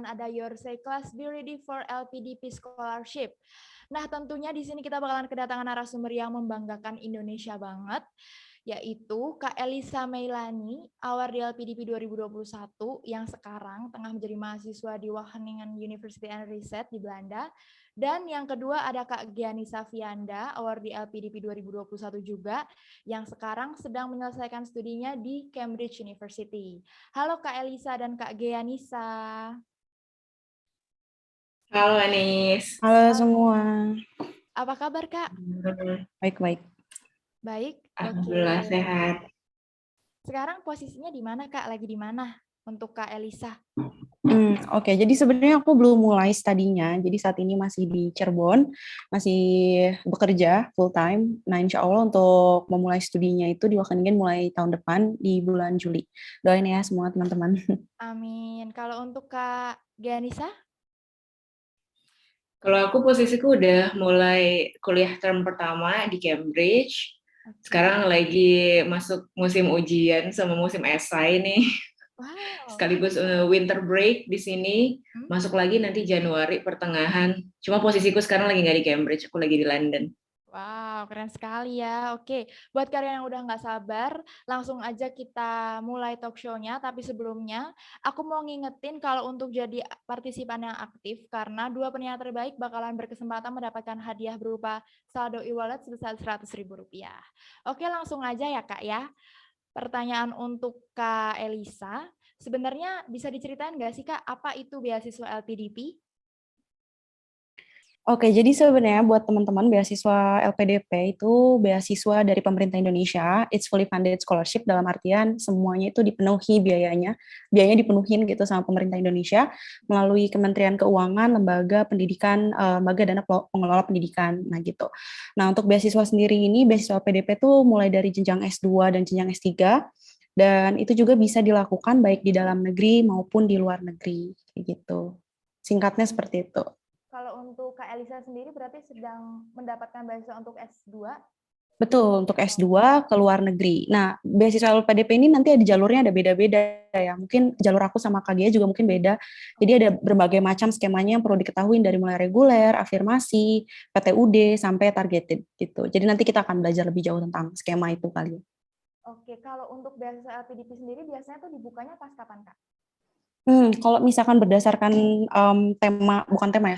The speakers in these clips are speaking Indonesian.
bakalan ada Your Say Class Be Ready for LPDP Scholarship. Nah, tentunya di sini kita bakalan kedatangan narasumber yang membanggakan Indonesia banget, yaitu Kak Elisa Meilani, award di LPDP 2021 yang sekarang tengah menjadi mahasiswa di Wageningen University and Research di Belanda. Dan yang kedua ada Kak Gianisa Vianda, award di LPDP 2021 juga, yang sekarang sedang menyelesaikan studinya di Cambridge University. Halo Kak Elisa dan Kak Gianisa. Halo Anis. Halo semua. Apa kabar Kak? Baik-baik. Baik, Alhamdulillah sehat. Sekarang posisinya di mana Kak? Lagi di mana untuk Kak Elisa? Oke, jadi sebenarnya aku belum mulai studinya. Jadi saat ini masih di Cirebon, masih bekerja full time. Nah, insya Allah untuk memulai studinya itu di Wageningen mulai tahun depan di bulan Juli. Doain ya semua teman-teman. Amin. Kalau untuk Kak Gianisa? Kalau aku posisiku udah mulai kuliah term pertama di Cambridge. Sekarang lagi masuk musim ujian sama musim esai nih. Wow. Sekaligus winter break di sini. Masuk lagi nanti Januari pertengahan. Cuma posisiku sekarang lagi nggak di Cambridge, aku lagi di London. Wow, keren sekali ya. Oke, buat kalian yang udah nggak sabar, langsung aja kita mulai talk show-nya. Tapi sebelumnya, aku mau ngingetin kalau untuk jadi partisipan yang aktif, karena 2 penyanyi terbaik bakalan berkesempatan mendapatkan hadiah berupa saldo e-wallet sebesar Rp100.000. Oke, langsung aja ya Kak ya. Pertanyaan untuk Kak Elisa, sebenarnya bisa diceritain nggak sih Kak, apa itu beasiswa LPDP? Oke, jadi sebenarnya buat teman-teman beasiswa LPDP itu beasiswa dari pemerintah Indonesia, it's fully funded scholarship dalam artian semuanya itu dipenuhi biayanya dipenuhin gitu sama pemerintah Indonesia melalui Kementerian Keuangan, lembaga pendidikan, lembaga dana pengelola pendidikan, nah gitu. Nah untuk beasiswa sendiri ini, beasiswa LPDP itu mulai dari jenjang S2 dan jenjang S3, dan itu juga bisa dilakukan baik di dalam negeri maupun di luar negeri, kayak gitu. Singkatnya seperti itu. Kalau untuk Kak Elisa sendiri berarti sedang mendapatkan beasiswa untuk S2? Betul, untuk S2 ke luar negeri. Nah, beasiswa LPDP ini nanti ada jalurnya ada beda-beda ya. Mungkin jalur aku sama Kak Gia juga mungkin beda. Jadi ada berbagai macam skemanya yang perlu diketahui dari mulai reguler, afirmasi, PTUD, sampai targeted gitu. Jadi nanti kita akan belajar lebih jauh tentang skema itu kali ya. Oke, kalau untuk beasiswa LPDP sendiri biasanya tuh dibukanya pas kapan, Kak? Kalau misalkan berdasarkan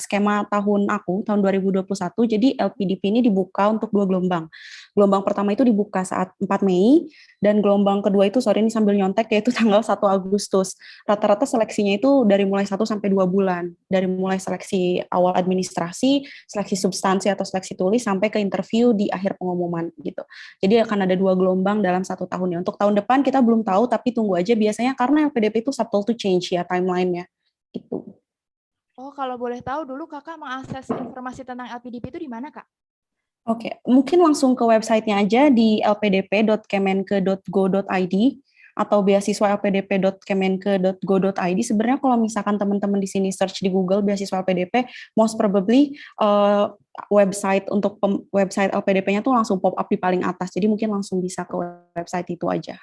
skema tahun 2021, jadi LPDP ini dibuka untuk 2 gelombang. Gelombang pertama itu dibuka saat 4 Mei, dan gelombang kedua itu, sorry ini sambil nyontek, yaitu tanggal 1 Agustus. Rata-rata seleksinya itu dari mulai 1 sampai 2 bulan. Dari mulai seleksi awal administrasi, seleksi substansi atau seleksi tulis, sampai ke interview di akhir pengumuman gitu. Jadi akan ada 2 gelombang dalam 1 tahun ya. Untuk tahun depan kita belum tahu, tapi tunggu aja biasanya karena LPDP itu subtle to change ya timeline-nya gitu. Oh, kalau boleh tahu dulu Kakak mengakses informasi tentang LPDP itu di mana, Kak? Oke, mungkin langsung ke website-nya aja di lpdp.kemenke.go.id atau beasiswa lpdp.kemenke.go.id. Sebenarnya kalau misalkan teman-teman di sini search di Google beasiswa LPDP, most probably website website LPDP-nya tuh langsung pop up di paling atas. Jadi mungkin langsung bisa ke website itu aja.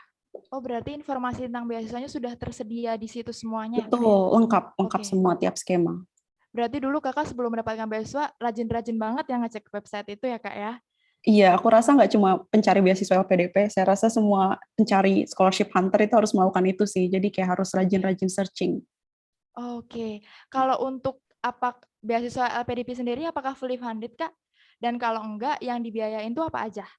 Oh, berarti informasi tentang beasiswanya sudah tersedia di situ semuanya. Betul, lengkap semua tiap skema. Berarti dulu Kakak sebelum mendapatkan beasiswa rajin-rajin banget yang ngecek website itu ya, Kak ya? Iya, aku rasa nggak cuma pencari beasiswa LPDP, saya rasa semua pencari scholarship hunter itu harus melakukan itu sih. Jadi kayak harus rajin-rajin searching. Oke, kalau untuk beasiswa LPDP sendiri apakah fully funded, Kak? Dan kalau enggak, yang dibiayain itu apa aja?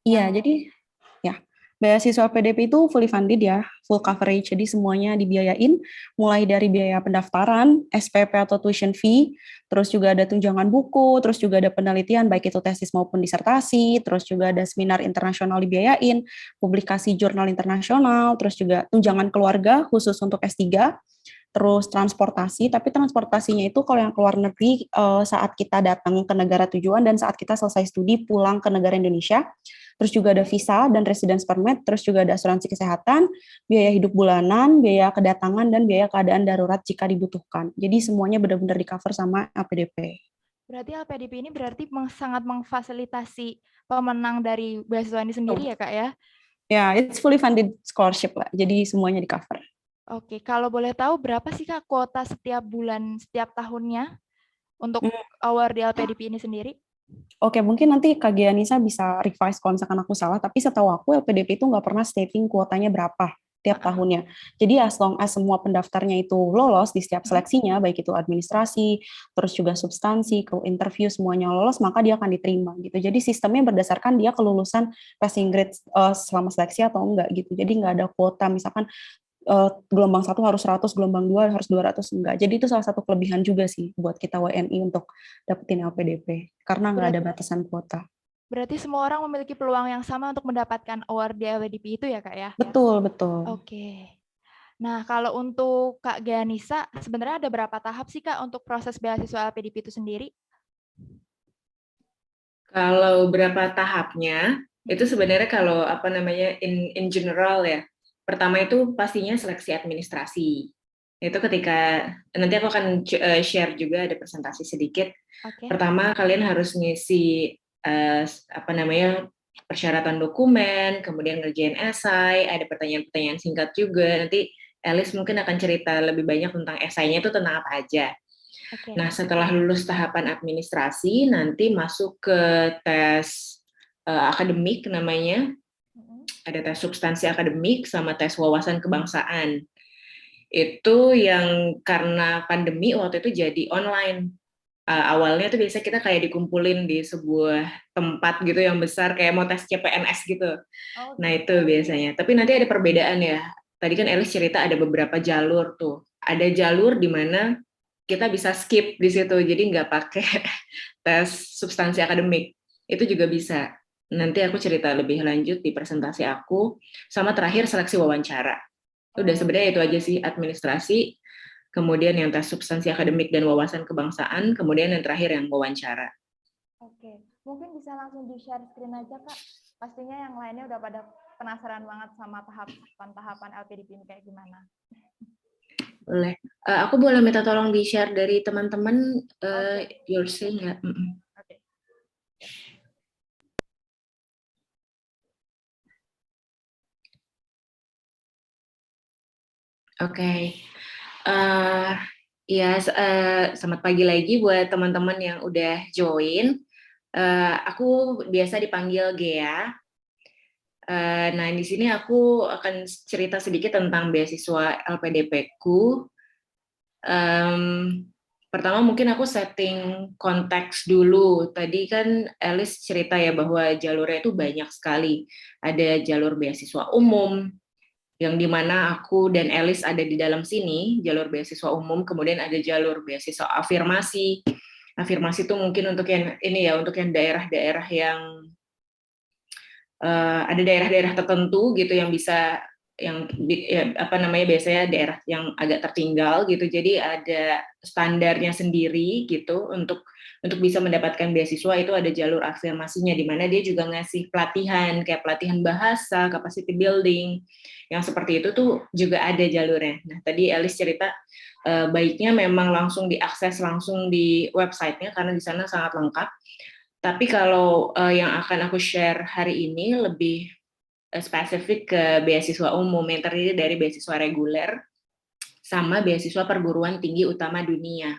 Iya, jadi ya beasiswa LPDP itu fully funded ya, full coverage. Jadi semuanya dibiayain, mulai dari biaya pendaftaran, SPP atau tuition fee, terus juga ada tunjangan buku, terus juga ada penelitian baik itu tesis maupun disertasi, terus juga ada seminar internasional dibiayain, publikasi jurnal internasional, terus juga tunjangan keluarga khusus untuk S3. Terus transportasi, tapi transportasinya itu kalau yang keluar negeri saat kita datang ke negara tujuan dan saat kita selesai studi pulang ke negara Indonesia. Terus juga ada visa dan residence permit, terus juga ada asuransi kesehatan, biaya hidup bulanan, biaya kedatangan, dan biaya keadaan darurat jika dibutuhkan. Jadi semuanya benar-benar di-cover sama LPDP. Berarti LPDP ini berarti sangat memfasilitasi pemenang dari beasiswa ini sendiri ya, Kak ya? Ya, it's fully funded scholarship lah, jadi semuanya di-cover. Oke, kalau boleh tahu berapa sih Kak kuota setiap bulan, setiap tahunnya untuk Hmm, award di LPDP ini sendiri? Oke, mungkin nanti Kak Gianisa bisa revise kalau misalkan aku salah, tapi setahu aku LPDP itu nggak pernah stating kuotanya berapa tiap Heeh. tahunnya. Jadi as long as semua pendaftarnya itu lolos di setiap Mm. seleksinya, baik itu administrasi, terus juga substansi, ke interview semuanya lolos, maka dia akan diterima gitu. Jadi sistemnya berdasarkan dia kelulusan passing grade selama seleksi atau enggak gitu. Jadi nggak ada kuota, misalkan gelombang 1 harus 100, gelombang 2 harus 200, enggak. Jadi itu salah satu kelebihan juga sih buat kita WNI untuk dapetin LPDP, karena nggak ada Berat- batasan kuota. Berarti semua orang memiliki peluang yang sama untuk mendapatkan award di LPDP itu ya Kak ya? Betul, betul. Oke. Nah, kalau untuk Kak Gianisa, sebenarnya ada berapa tahap sih Kak untuk proses beasiswa LPDP itu sendiri? Kalau berapa tahapnya, itu sebenarnya kalau apa namanya in general ya. Pertama itu pastinya seleksi administrasi. Itu ketika nanti aku akan share juga ada presentasi sedikit. Oke. Pertama kalian harus ngisi apa namanya persyaratan dokumen, kemudian ngerjain esai, ada pertanyaan-pertanyaan singkat juga. Nanti Alice mungkin akan cerita lebih banyak tentang esainya itu tentang apa aja. Oke. Nah, setelah lulus tahapan administrasi, nanti masuk ke tes akademik namanya. Mm-mm. Ada tes substansi akademik sama tes wawasan kebangsaan. Itu yang karena pandemi waktu itu jadi online. Awalnya tuh biasa kita kayak dikumpulin di sebuah tempat gitu yang besar, kayak mau tes CPNS gitu. Oh Nah, gitu. itu biasanya. Tapi nanti ada perbedaan ya. Tadi kan Elis cerita ada beberapa jalur tuh. Ada jalur di mana kita bisa skip di situ, jadi nggak pakai tes substansi akademik. Itu juga bisa. Nanti aku cerita lebih lanjut di presentasi aku. Sama terakhir seleksi wawancara. Udah Oh, sebenarnya itu aja sih, administrasi, kemudian yang tes substansi akademik dan wawasan kebangsaan, kemudian yang terakhir yang wawancara. oke. Mungkin bisa langsung di-share screen aja Kak. Pastinya yang lainnya udah pada penasaran banget sama tahapan-tahapan LPDP ini kayak gimana. Boleh. Aku boleh minta tolong di-share dari teman-teman Oke. your say nggak? Oke. Oke. Eh, ya, selamat pagi lagi buat teman-teman yang udah join. Aku biasa dipanggil Gea. Nah, di sini aku akan cerita sedikit tentang beasiswa LPDP-ku. Pertama mungkin aku setting konteks dulu. Tadi kan Alice cerita ya bahwa jalurnya itu banyak sekali. Ada jalur beasiswa umum, yang dimana aku dan Alice ada di dalam sini, jalur beasiswa umum, kemudian ada jalur beasiswa afirmasi. Afirmasi itu mungkin untuk yang ini ya, untuk yang daerah-daerah yang ada daerah-daerah tertentu gitu yang bisa yang ya, apa namanya biasanya daerah yang agak tertinggal gitu, jadi ada standarnya sendiri gitu untuk bisa mendapatkan beasiswa. Itu ada jalur afirmasinya di mana dia juga ngasih pelatihan kayak pelatihan bahasa, capacity building, yang seperti itu tuh juga ada jalurnya. Nah tadi Alice cerita baiknya memang langsung diakses langsung di websitenya karena di sana sangat lengkap. Tapi kalau yang akan aku share hari ini lebih spesifik ke beasiswa umum yang terdiri dari beasiswa reguler sama beasiswa perguruan tinggi utama dunia.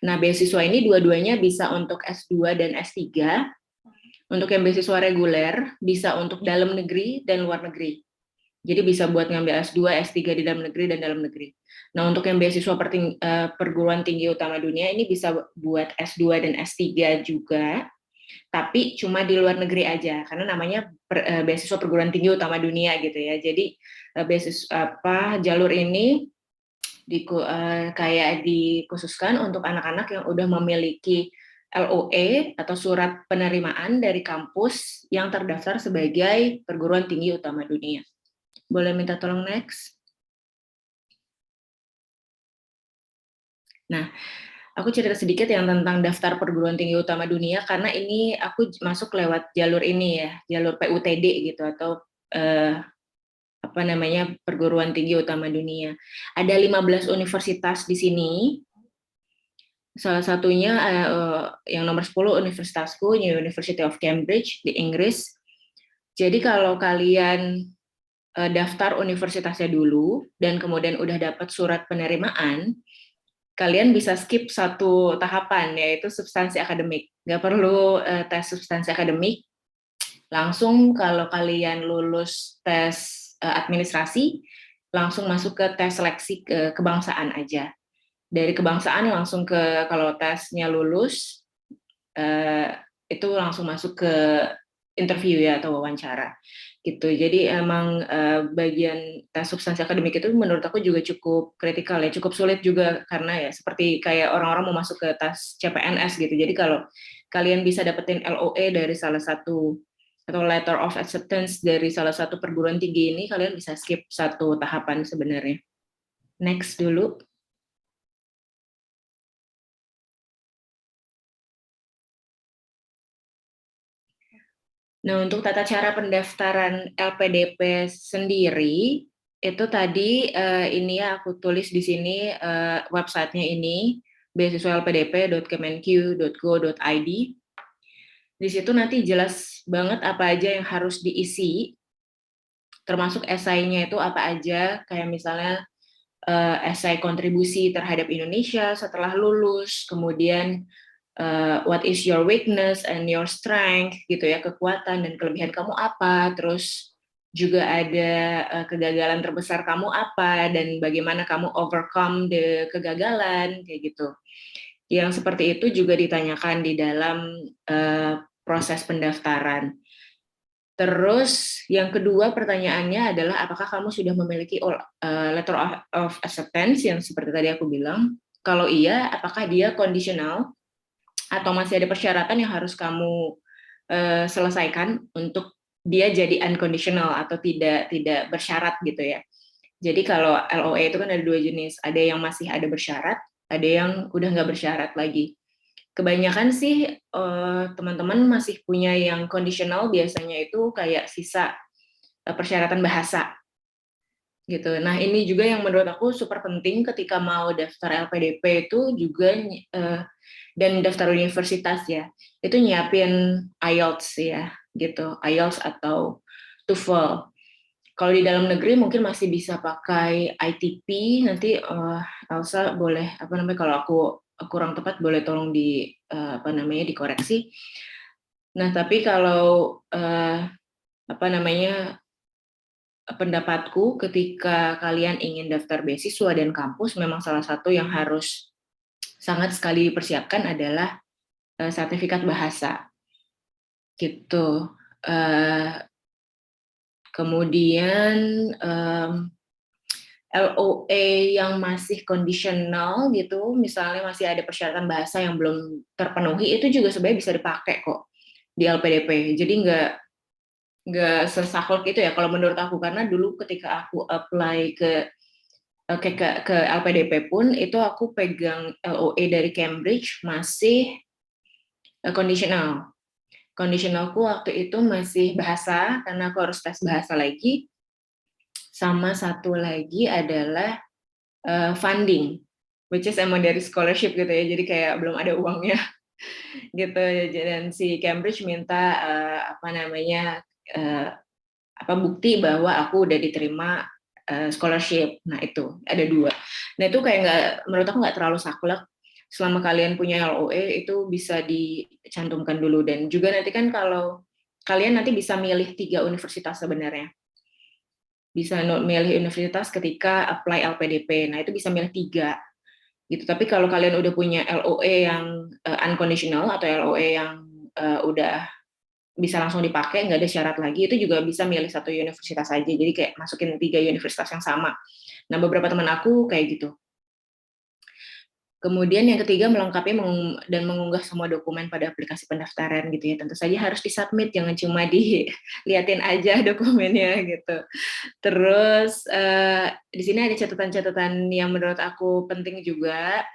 Nah, beasiswa ini dua-duanya bisa untuk S2 dan S3. Untuk yang beasiswa reguler bisa untuk dalam negeri dan luar negeri. Jadi bisa buat ngambil S2, S3 di dalam negeri dan dalam negeri. Nah, untuk yang beasiswa perguruan tinggi utama dunia ini bisa buat S2 dan S3 juga, tapi cuma di luar negeri aja karena namanya beasiswa perguruan tinggi utama dunia gitu ya. Jadi beasiswa jalur ini kayak dikhususkan untuk anak-anak yang udah memiliki LOE atau surat penerimaan dari kampus yang terdaftar sebagai perguruan tinggi utama dunia. Boleh minta tolong next? Nah, aku cerita sedikit yang tentang daftar perguruan tinggi utama dunia karena ini aku masuk lewat jalur ini ya, jalur PUTD gitu atau apa namanya perguruan tinggi utama dunia. Ada 15 universitas di sini. Salah satunya yang nomor 10 universitasku, University of Cambridge di Inggris. Jadi kalau kalian daftar universitasnya dulu, dan kemudian udah dapat surat penerimaan, kalian bisa skip satu tahapan, yaitu substansi akademik. Nggak perlu tes substansi akademik, langsung kalau kalian lulus tes administrasi, langsung masuk ke tes seleksi kebangsaan aja. Dari kebangsaan langsung ke, kalau tesnya lulus, itu langsung masuk ke interview ya, atau wawancara gitu. Jadi emang bagian tes substansi akademik itu menurut aku juga cukup kritikal ya, cukup sulit juga, karena ya seperti kayak orang-orang mau masuk ke tes CPNS gitu. Jadi kalau kalian bisa dapetin LOE dari salah satu, atau letter of acceptance dari salah satu perguruan tinggi ini, kalian bisa skip satu tahapan sebenarnya. Next dulu. Nah, untuk tata cara pendaftaran LPDP sendiri, itu tadi ini ya aku tulis di sini websitenya ini, beasiswalpdp.kemenq.go.id. Di situ nanti jelas banget apa aja yang harus diisi, termasuk esainya itu apa aja, kayak misalnya esai kontribusi terhadap Indonesia setelah lulus, kemudian what is your weakness and your strength gitu ya, kekuatan dan kelebihan kamu apa, terus juga ada kegagalan terbesar kamu apa, dan bagaimana kamu overcome the kegagalan, kayak gitu. Yang seperti itu juga ditanyakan di dalam proses pendaftaran. Terus yang kedua pertanyaannya adalah apakah kamu sudah memiliki letter of acceptance yang seperti tadi aku bilang. Kalau iya, apakah dia conditional atau masih ada persyaratan yang harus kamu selesaikan untuk dia jadi unconditional atau tidak bersyarat gitu ya. Jadi kalau LOE itu kan ada dua jenis, ada yang masih ada bersyarat, ada yang udah nggak bersyarat lagi. Kebanyakan sih teman-teman masih punya yang conditional, biasanya itu kayak sisa persyaratan bahasa gitu. Nah, ini juga yang menurut aku super penting ketika mau daftar LPDP itu juga, dan daftar universitas ya, itu nyiapin IELTS ya gitu, IELTS atau TOEFL. Kalau di dalam negeri mungkin masih bisa pakai ITP, nanti Elsa boleh kalau aku kurang tepat boleh tolong dikoreksi. Nah, tapi kalau pendapatku ketika kalian ingin daftar beasiswa dan kampus, memang salah satu yang harus sangat sekali dipersiapkan adalah sertifikat bahasa gitu. Kemudian LOE yang masih kondisional gitu, misalnya masih ada persyaratan bahasa yang belum terpenuhi, itu juga sebenarnya bisa dipakai kok di LPDP. Jadi nggak sesaklek itu ya kalau menurut aku, karena dulu ketika aku apply ke LPDP pun itu aku pegang LOE dari Cambridge masih kondisional. Kondisionalku waktu itu masih bahasa, karena aku harus tes bahasa lagi. Sama satu lagi adalah funding, which is emang dari scholarship gitu ya, jadi kayak belum ada uangnya gitu. Dan si Cambridge minta bukti bahwa aku udah diterima scholarship. Nah, itu ada dua. Nah, itu kayak menurut aku nggak terlalu saklek. Selama kalian punya LOE itu bisa dicantumkan dulu. Dan juga nanti kan kalau kalian nanti bisa milih 3 universitas sebenarnya. Bisa milih universitas ketika apply LPDP. Nah, itu bisa milih 3 gitu. Tapi kalau kalian udah punya LOE yang unconditional atau LOE yang udah bisa langsung dipakai, nggak ada syarat lagi, itu juga bisa milih 1 universitas aja. Jadi kayak masukin 3 universitas yang sama. Nah, beberapa teman aku kayak gitu. Kemudian yang ketiga, melengkapi dan mengunggah semua dokumen pada aplikasi pendaftaran gitu ya. Tentu saja harus disubmit, jangan cuma diliatin aja dokumennya gitu. Terus di sini ada catatan-catatan yang menurut aku penting juga.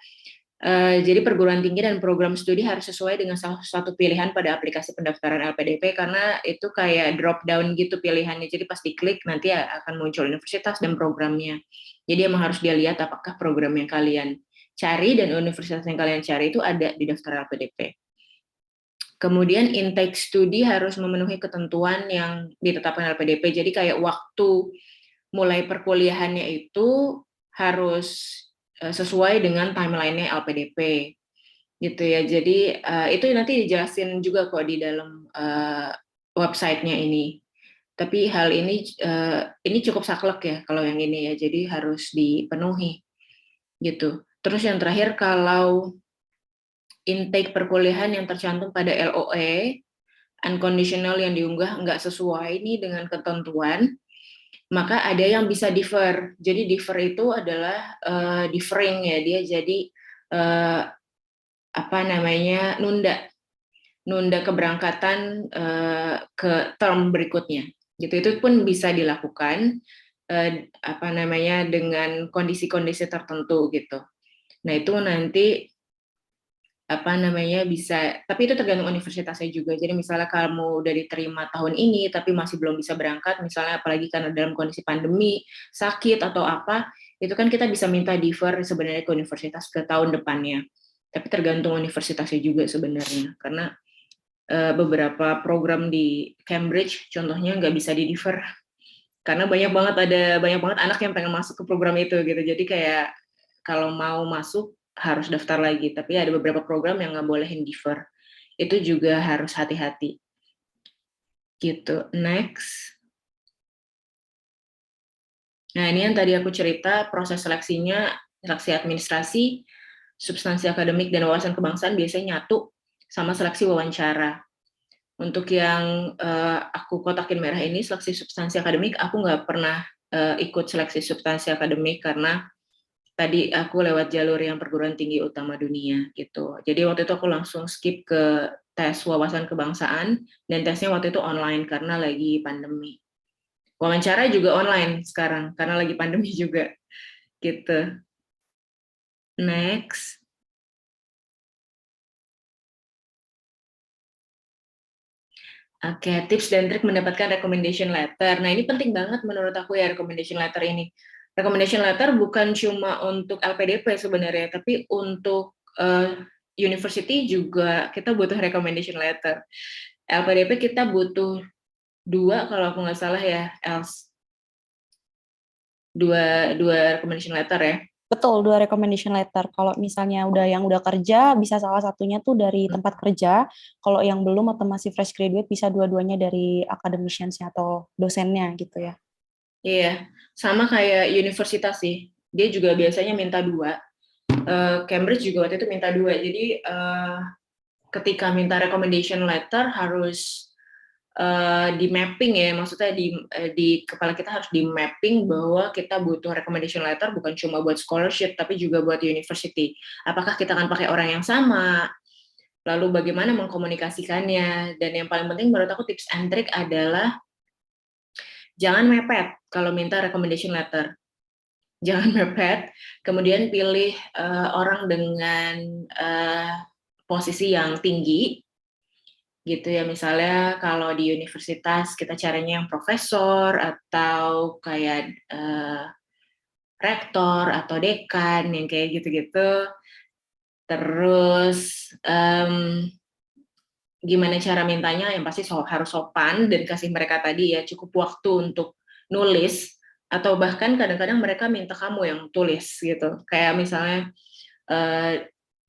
Jadi perguruan tinggi dan program studi harus sesuai dengan salah satu pilihan pada aplikasi pendaftaran LPDP, karena itu kayak drop down gitu pilihannya. Jadi pas diklik nanti akan muncul universitas dan programnya. Jadi emang harus dia lihat apakah program yang kalian cari dan universitas yang kalian cari itu ada di daftar LPDP. Kemudian intake studi harus memenuhi ketentuan yang ditetapkan LPDP. Jadi kayak waktu mulai perkuliahannya itu harus sesuai dengan timeline-nya LPDP gitu ya. Jadi itu nanti dijelasin juga kok di dalam website-nya ini. Tapi hal ini cukup saklek ya kalau yang ini ya. Jadi harus dipenuhi gitu. Terus yang terakhir, kalau intake perkuliahan yang tercantum pada LOE unconditional yang diunggah nggak sesuai nih dengan ketentuan, maka ada yang bisa defer. Jadi defer itu adalah deferring ya, dia jadi nunda keberangkatan ke term berikutnya. Gitu, itu pun bisa dilakukan dengan kondisi-kondisi tertentu gitu. Nah itu nanti bisa, tapi itu tergantung universitasnya juga. Jadi misalnya kamu udah diterima tahun ini tapi masih belum bisa berangkat, misalnya apalagi karena dalam kondisi pandemi, sakit atau apa, itu kan kita bisa minta defer sebenarnya ke universitas ke tahun depannya. Tapi tergantung universitasnya juga sebenarnya, karena beberapa program di Cambridge contohnya nggak bisa di defer karena banyak banget anak yang pengen masuk ke program itu gitu. Jadi kayak kalau mau masuk harus daftar lagi, tapi ada beberapa program yang nggak bolehin defer. Itu juga harus hati-hati. Gitu. Next. Nah, ini yang tadi aku cerita, proses seleksinya, seleksi administrasi, substansi akademik, dan wawasan kebangsaan biasanya nyatu sama seleksi wawancara. Untuk yang aku kotakin merah ini, seleksi substansi akademik, aku nggak pernah ikut seleksi substansi akademik karena tadi aku lewat jalur yang perguruan tinggi utama dunia gitu. Jadi waktu itu aku langsung skip ke tes wawasan kebangsaan, dan tesnya waktu itu online karena lagi pandemi. Wawancara juga online sekarang karena lagi pandemi juga gitu. Next. Oke, tips dan trik mendapatkan recommendation letter. Nah, ini penting banget menurut aku ya, recommendation letter ini. Recommendation letter bukan cuma untuk LPDP sebenarnya, tapi untuk university juga kita butuh recommendation letter. LPDP kita butuh 2 kalau aku nggak salah ya, Els. 2 recommendation letter ya. Betul, 2 recommendation letter. Kalau misalnya yang udah kerja, bisa salah satunya tuh dari tempat kerja. Kalau yang belum atau masih fresh graduate, bisa dua-duanya dari academicians-nya atau dosennya gitu ya. Iya, sama kayak universitas sih. Dia juga biasanya minta 2. Cambridge juga waktu itu minta 2. Jadi ketika minta recommendation letter harus di mapping ya, maksudnya di kepala kita harus di mapping bahwa kita butuh recommendation letter bukan cuma buat scholarship tapi juga buat university. Apakah kita akan pakai orang yang sama? Lalu bagaimana mengkomunikasikannya? Dan yang paling penting menurut aku tips and trick adalah jangan mepet kalau minta recommendation letter. Jangan mepet, kemudian pilih orang dengan posisi yang tinggi, gitu ya. Misalnya kalau di universitas kita caranya yang profesor atau kayak rektor atau dekan yang kayak gitu-gitu. Terus gimana cara mintanya, yang pasti harus sopan dan kasih mereka tadi ya cukup waktu untuk nulis, atau bahkan kadang-kadang mereka minta kamu yang tulis gitu. Kayak misalnya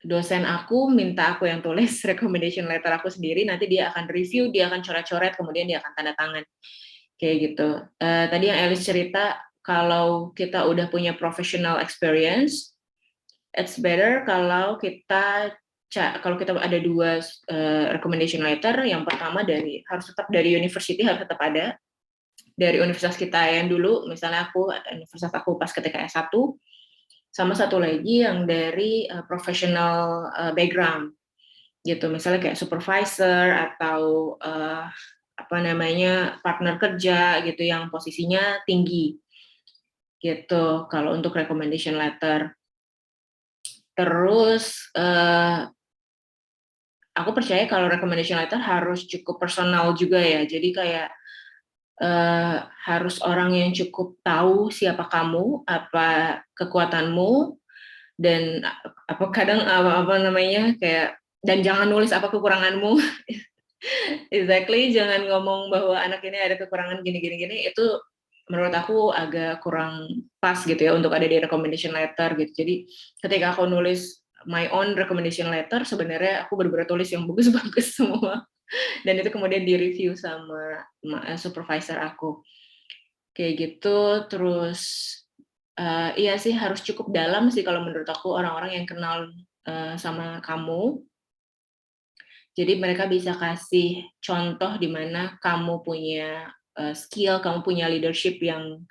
dosen aku minta aku yang tulis recommendation letter aku sendiri, nanti dia akan review, dia akan coret-coret, kemudian dia akan tanda tangan. Kayak gitu. Tadi yang Alice cerita, kalau kita udah punya professional experience, it's better kalau kita ada 2 recommendation letter. Yang pertama harus tetap dari university, harus tetap ada. Dari universitas kita yang dulu, misalnya universitas aku pas ketika S1, sama satu lagi yang dari professional background gitu, misalnya kayak supervisor atau partner kerja gitu yang posisinya tinggi gitu kalau untuk recommendation letter. Terus aku percaya kalau recommendation letter harus cukup personal juga ya, jadi kayak harus orang yang cukup tahu siapa kamu, apa kekuatanmu, dan kayak dan jangan nulis apa kekuranganmu. Exactly, jangan ngomong bahwa anak ini ada kekurangan gini. Itu menurut aku agak kurang pas gitu ya untuk ada di recommendation letter gitu. Jadi ketika aku nulis my own recommendation letter, sebenarnya aku benar-benar tulis yang bagus-bagus semua. Dan itu kemudian di-review sama supervisor aku. Kayak gitu, terus iya sih harus cukup dalam sih kalau menurut aku orang-orang yang kenal sama kamu. Jadi mereka bisa kasih contoh di mana kamu punya skill, kamu punya leadership yang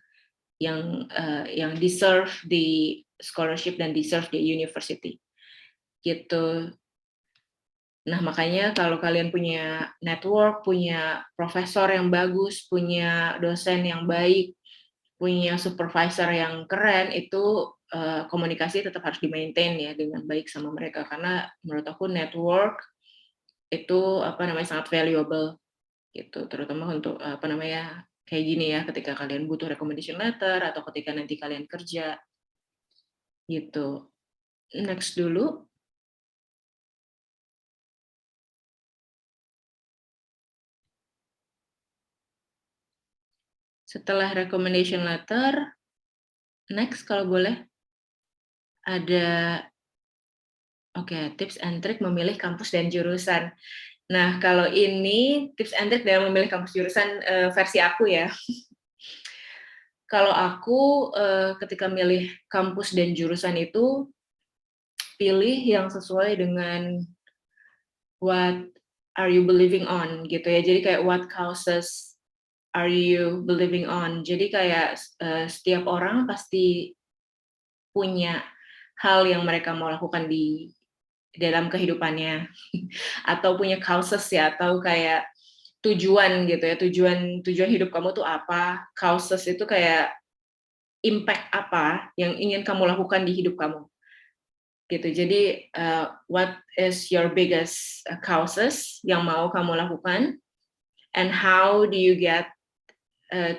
deserve di scholarship dan deserve di university. Gitu. Nah, makanya kalau kalian punya network, punya profesor yang bagus, punya dosen yang baik, punya supervisor yang keren, itu komunikasi tetap harus di-maintain ya dengan baik sama mereka, karena menurut aku network itu sangat valuable gitu, terutama untuk kayak gini ya, ketika kalian butuh recommendation letter atau ketika nanti kalian kerja gitu. Next dulu. Setelah recommendation letter, next kalau boleh ada tips and trick memilih kampus dan jurusan. Nah, kalau ini tips and trick dalam memilih kampus jurusan versi aku ya. Kalau aku ketika milih kampus dan jurusan itu pilih yang sesuai dengan what are you believing on gitu ya. Jadi kayak what causes are you believing on. Jadi kayak setiap orang pasti punya hal yang mereka mau lakukan di dalam kehidupannya atau punya causes ya, atau kayak tujuan gitu ya, tujuan hidup kamu tuh apa, causes itu kayak impact apa yang ingin kamu lakukan di hidup kamu gitu. Jadi what is your biggest causes yang mau kamu lakukan, and how do you get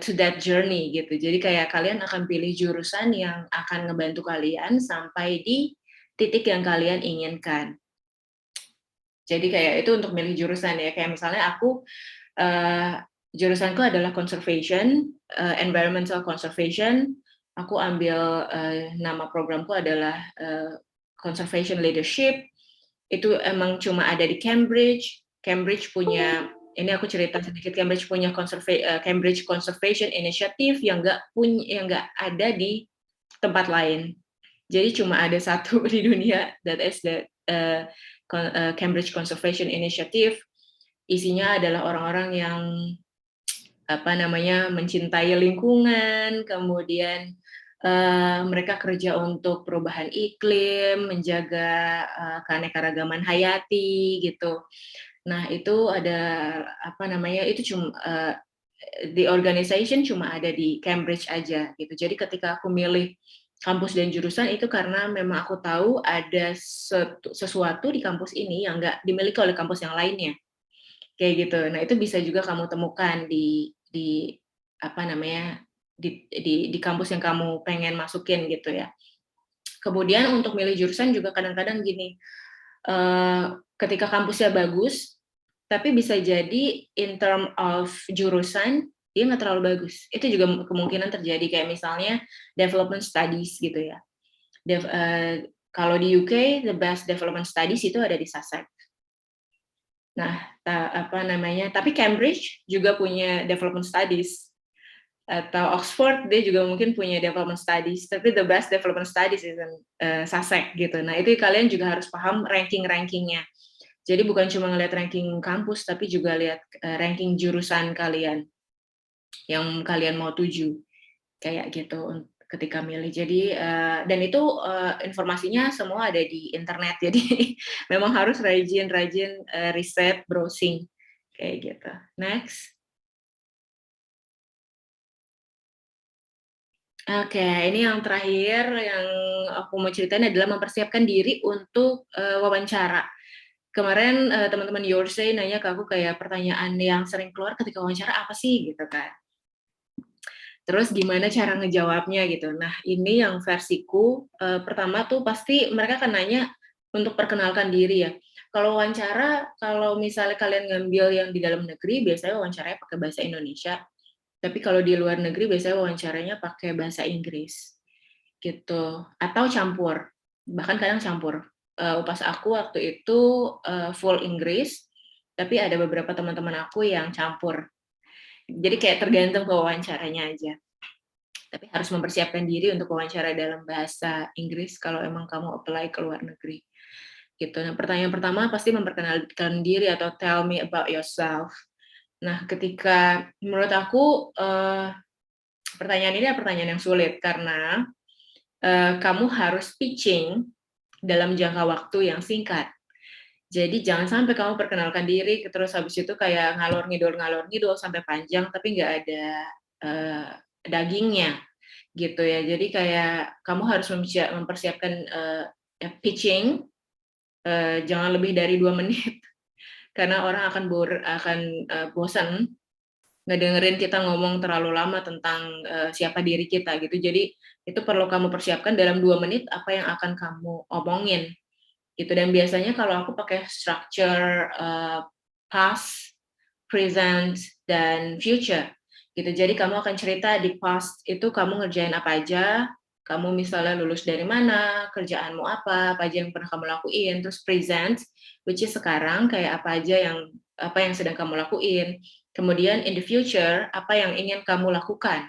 to that journey gitu. Jadi kayak kalian akan pilih jurusan yang akan ngebantu kalian sampai di titik yang kalian inginkan. Jadi kayak itu untuk milih jurusan ya. Kayak misalnya aku jurusanku adalah conservation, environmental conservation. Aku ambil nama programku adalah conservation leadership. Itu emang cuma ada di Cambridge. Cambridge punya, ini aku cerita sedikit, Cambridge punya Cambridge Conservation Initiative yang nggak ada di tempat lain. Jadi cuma ada satu di dunia, that is the Cambridge Conservation Initiative. Isinya adalah orang-orang yang mencintai lingkungan, kemudian mereka kerja untuk perubahan iklim, menjaga keanekaragaman hayati gitu. Nah, itu ada itu cuma the organization cuma ada di Cambridge aja gitu. Jadi ketika aku milih kampus dan jurusan itu karena memang aku tahu ada sesuatu di kampus ini yang nggak dimiliki oleh kampus yang lainnya. Kayak gitu. Nah, itu bisa juga kamu temukan di kampus yang kamu pengen masukin gitu ya. Kemudian untuk milih jurusan juga kadang-kadang gini, ketika kampusnya bagus, tapi bisa jadi in term of jurusan dia nggak terlalu bagus. Itu juga kemungkinan terjadi, kayak misalnya development studies gitu ya. Kalau di UK the best development studies itu ada di Sussex. Nah, tapi Cambridge juga punya development studies, atau Oxford dia juga mungkin punya development studies, tapi the best development studies is in Sussex gitu. Nah, itu kalian juga harus paham ranking-rankingnya. Jadi bukan cuma ngeliat ranking kampus, tapi juga lihat ranking jurusan kalian yang kalian mau tuju, kayak gitu ketika milih. Jadi dan itu informasinya semua ada di internet, jadi memang harus rajin riset, browsing kayak gitu. Next. Oke, ini yang terakhir yang aku mau ceritain adalah mempersiapkan diri untuk wawancara. Kemarin teman-teman Yorsay nanya ke aku kayak pertanyaan yang sering keluar ketika wawancara apa sih gitu kan. Terus gimana cara ngejawabnya gitu. Nah, ini yang versiku pertama tuh pasti mereka akan nanya untuk perkenalkan diri ya. Kalau wawancara, kalau misalnya kalian ngambil yang di dalam negeri, biasanya wawancaranya pakai bahasa Indonesia. Tapi kalau di luar negeri, biasanya wawancaranya pakai bahasa Inggris. Gitu. Atau campur. Bahkan kadang campur. Pas aku waktu itu full Inggris, tapi ada beberapa teman-teman aku yang campur. Jadi kayak tergantung ke wawancaranya aja. Tapi harus mempersiapkan diri untuk wawancara dalam bahasa Inggris kalau emang kamu apply ke luar negeri. Gitu. Nah, pertanyaan pertama pasti memperkenalkan diri atau tell me about yourself. Nah, ketika menurut aku pertanyaan ini adalah pertanyaan yang sulit karena kamu harus pitching dalam jangka waktu yang singkat. Jadi jangan sampai kamu perkenalkan diri terus habis itu kayak ngalor ngidul sampai panjang tapi nggak ada dagingnya gitu ya. Jadi kayak kamu harus mempersiapkan pitching jangan lebih dari 2 menit karena orang akan bosan ngedengerin kita ngomong terlalu lama tentang siapa diri kita gitu. Jadi itu perlu kamu persiapkan dalam 2 menit apa yang akan kamu omongin gitu. Dan biasanya kalau aku pakai structure past, present, dan future gitu. Jadi kamu akan cerita di past itu kamu ngerjain apa aja, kamu misalnya lulus dari mana, kerjaanmu apa aja yang pernah kamu lakuin, terus present, which is sekarang kayak apa yang sedang kamu lakuin, kemudian in the future apa yang ingin kamu lakukan,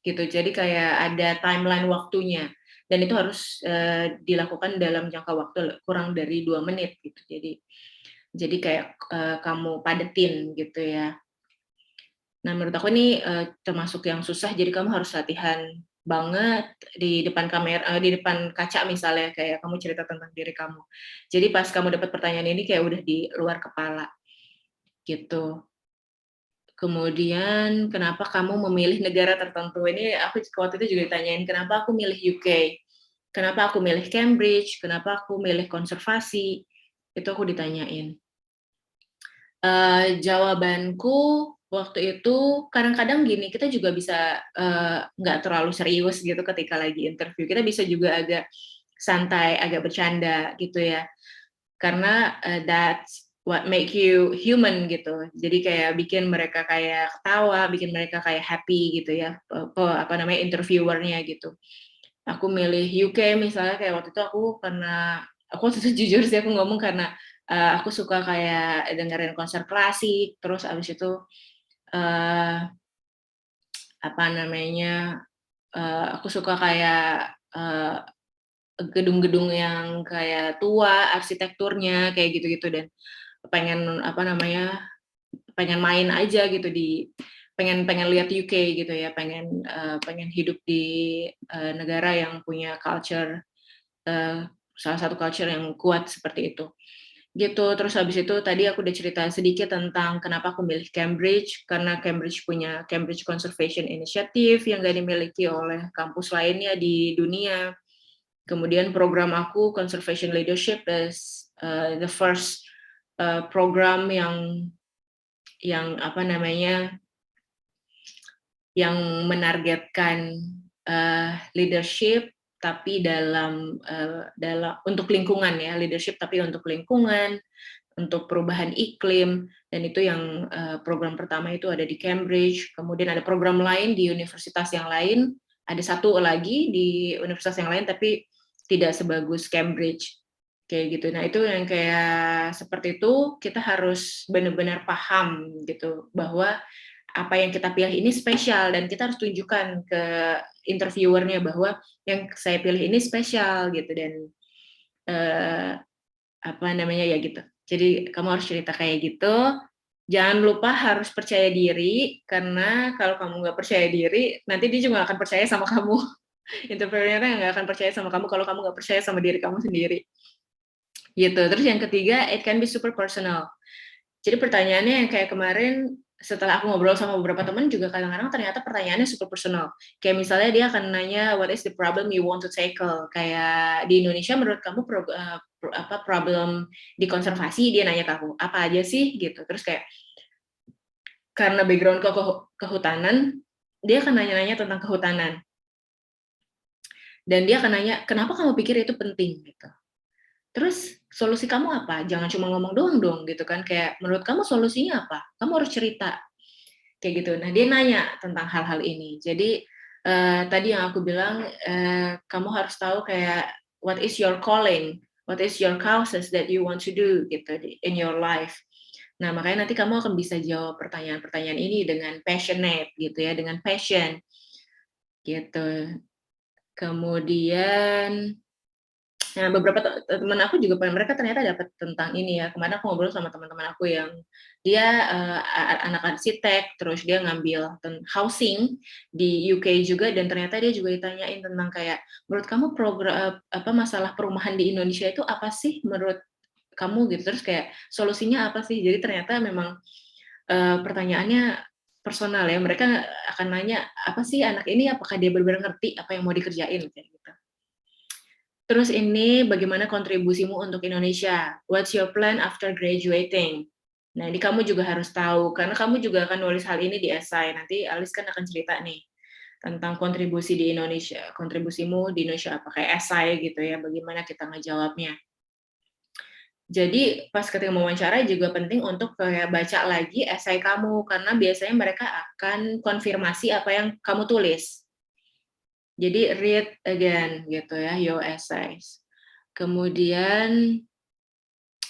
gitu. Jadi kayak ada timeline waktunya, dan itu harus dilakukan dalam jangka waktu kurang dari 2 menit, gitu. Jadi kayak kamu padetin gitu ya. Nah, menurut aku ini termasuk yang susah, jadi kamu harus latihan banget di depan kamera, di depan kaca misalnya, kayak kamu cerita tentang diri kamu. Jadi pas kamu dapat pertanyaan ini kayak udah di luar kepala, gitu. Kemudian, kenapa kamu memilih negara tertentu? Ini aku waktu itu juga ditanyain, kenapa aku milih UK? Kenapa aku milih Cambridge? Kenapa aku milih konservasi? Itu aku ditanyain. Jawabanku waktu itu kadang-kadang gini, kita juga bisa nggak terlalu serius gitu ketika lagi interview. Kita bisa juga agak santai, agak bercanda gitu ya. Karena that's what make you human gitu. Jadi kayak bikin mereka kayak ketawa, bikin mereka kayak happy gitu ya. Interviewernya gitu. Aku milih UK misalnya kayak waktu itu aku waktu itu jujur sih aku ngomong karena aku suka kayak dengerin konser klasik, terus abis itu aku suka kayak gedung-gedung yang kayak tua, arsitekturnya kayak gitu-gitu, dan pengen pengen main aja gitu pengen lihat UK gitu ya, pengen hidup di negara yang punya culture, salah satu culture yang kuat seperti itu. Gitu. Terus habis itu tadi aku udah cerita sedikit tentang kenapa aku milih Cambridge, karena Cambridge punya Cambridge Conservation Initiative yang gak dimiliki oleh kampus lainnya di dunia. Kemudian program aku Conservation Leadership is the first program yang menargetkan leadership tapi dalam untuk lingkungan ya, leadership tapi untuk lingkungan, untuk perubahan iklim, dan itu yang program pertama itu ada di Cambridge. Kemudian ada program lain di universitas yang lain, ada satu lagi di universitas yang lain tapi tidak sebagus Cambridge kayak gitu. Nah, itu yang kayak seperti itu kita harus benar-benar paham gitu bahwa apa yang kita pilih ini spesial, dan kita harus tunjukkan ke interviewernya bahwa yang saya pilih ini spesial gitu, dan ya gitu. Jadi kamu harus cerita kayak gitu. Jangan lupa harus percaya diri, karena kalau kamu nggak percaya diri, nanti dia juga nggak akan percaya sama kamu. Interviewernya nggak akan percaya sama kamu kalau kamu nggak percaya sama diri kamu sendiri. Gitu. Terus yang ketiga, it can be super personal. Jadi pertanyaannya yang kayak kemarin, setelah aku ngobrol sama beberapa teman juga kadang-kadang ternyata pertanyaannya super personal. Kayak misalnya dia akan nanya, what is the problem you want to tackle? Kayak di Indonesia menurut kamu problem di konservasi, dia nanya ke aku, apa aja sih gitu. Terus kayak karena background kehutanan, dia akan nanya-nanya tentang kehutanan. Dan dia akan nanya, kenapa kamu pikir itu penting gitu. Terus solusi kamu apa? Jangan cuma ngomong doang dong gitu kan, kayak menurut kamu solusinya apa? Kamu harus cerita kayak gitu. Nah dia nanya tentang hal-hal ini. Jadi tadi yang aku bilang, kamu harus tahu kayak what is your calling, what is your causes that you want to do gitu in your life. Nah makanya nanti kamu akan bisa jawab pertanyaan-pertanyaan ini dengan passionate gitu ya, dengan passion gitu. Kemudian nah, beberapa teman aku juga mereka ternyata dapat tentang ini ya. Kemarin aku ngobrol sama teman-teman aku yang dia anak arsitek, terus dia ngambil housing di UK juga, dan ternyata dia juga ditanyain tentang kayak menurut kamu program apa masalah perumahan di Indonesia itu apa sih menurut kamu gitu. Terus kayak solusinya apa sih? Jadi ternyata memang pertanyaannya personal ya. Mereka akan nanya apa sih anak ini, apakah dia benar-benar ngerti apa yang mau dikerjain kayak gitu. Terus ini bagaimana kontribusimu untuk Indonesia? What's your plan after graduating? Nah, ini kamu juga harus tahu, karena kamu juga akan nulis hal ini di esai. Nanti Alis kan akan cerita nih tentang kontribusi di Indonesia, kontribusimu di Indonesia apa kayak esai gitu ya, bagaimana kita ngejawabnya. Jadi pas ketika mewawancara juga penting untuk kayak baca lagi esai kamu, karena biasanya mereka akan konfirmasi apa yang kamu tulis. Jadi read again gitu ya, your essays. Kemudian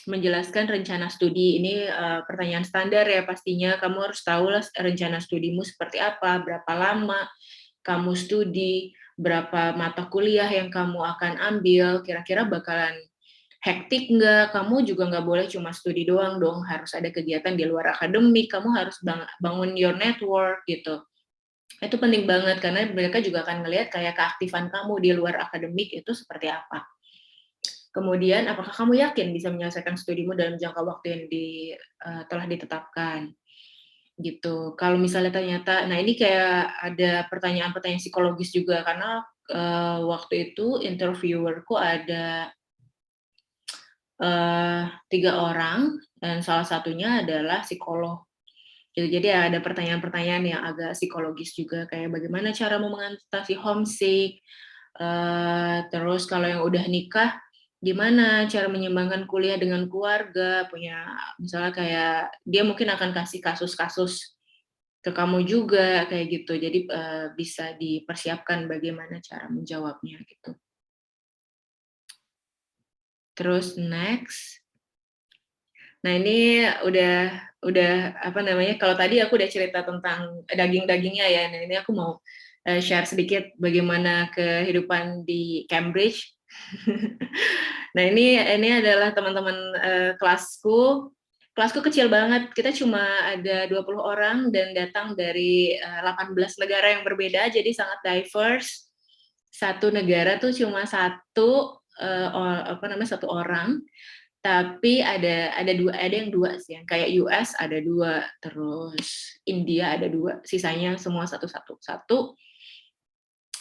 menjelaskan rencana studi. Ini pertanyaan standar ya pastinya. Kamu harus tahu lah rencana studimu seperti apa, berapa lama kamu studi, berapa mata kuliah yang kamu akan ambil, kira-kira bakalan hektik nggak. Kamu juga nggak boleh cuma studi doang dong, harus ada kegiatan di luar akademik, kamu harus bangun your network gitu. Itu penting banget karena mereka juga akan ngelihat kayak keaktifan kamu di luar akademik itu seperti apa. Kemudian apakah kamu yakin bisa menyelesaikan studimu dalam jangka waktu yang telah ditetapkan gitu. Kalau misalnya ternyata, nah ini kayak ada pertanyaan-pertanyaan psikologis juga karena waktu itu interviewerku ada 3 orang dan salah satunya adalah psikolog. Jadi ada pertanyaan-pertanyaan yang agak psikologis juga, kayak bagaimana caramu mengatasi homesick, terus kalau yang udah nikah, gimana cara menyeimbangkan kuliah dengan keluarga, punya misalnya kayak dia mungkin akan kasih kasus-kasus ke kamu juga, kayak gitu. Jadi bisa dipersiapkan bagaimana cara menjawabnya gitu. Terus next. Nah ini udah apa namanya, kalau tadi aku udah cerita tentang daging-dagingnya ya, nah ini aku mau share sedikit bagaimana kehidupan di Cambridge. Nah ini adalah teman-teman kelasku. Kelasku kecil banget, kita cuma ada 20 orang dan datang dari 18 negara yang berbeda, jadi sangat diverse. Satu negara tuh cuma satu satu orang, tapi ada yang dua sih, yang kayak US ada 2, terus India ada 2, sisanya semua satu.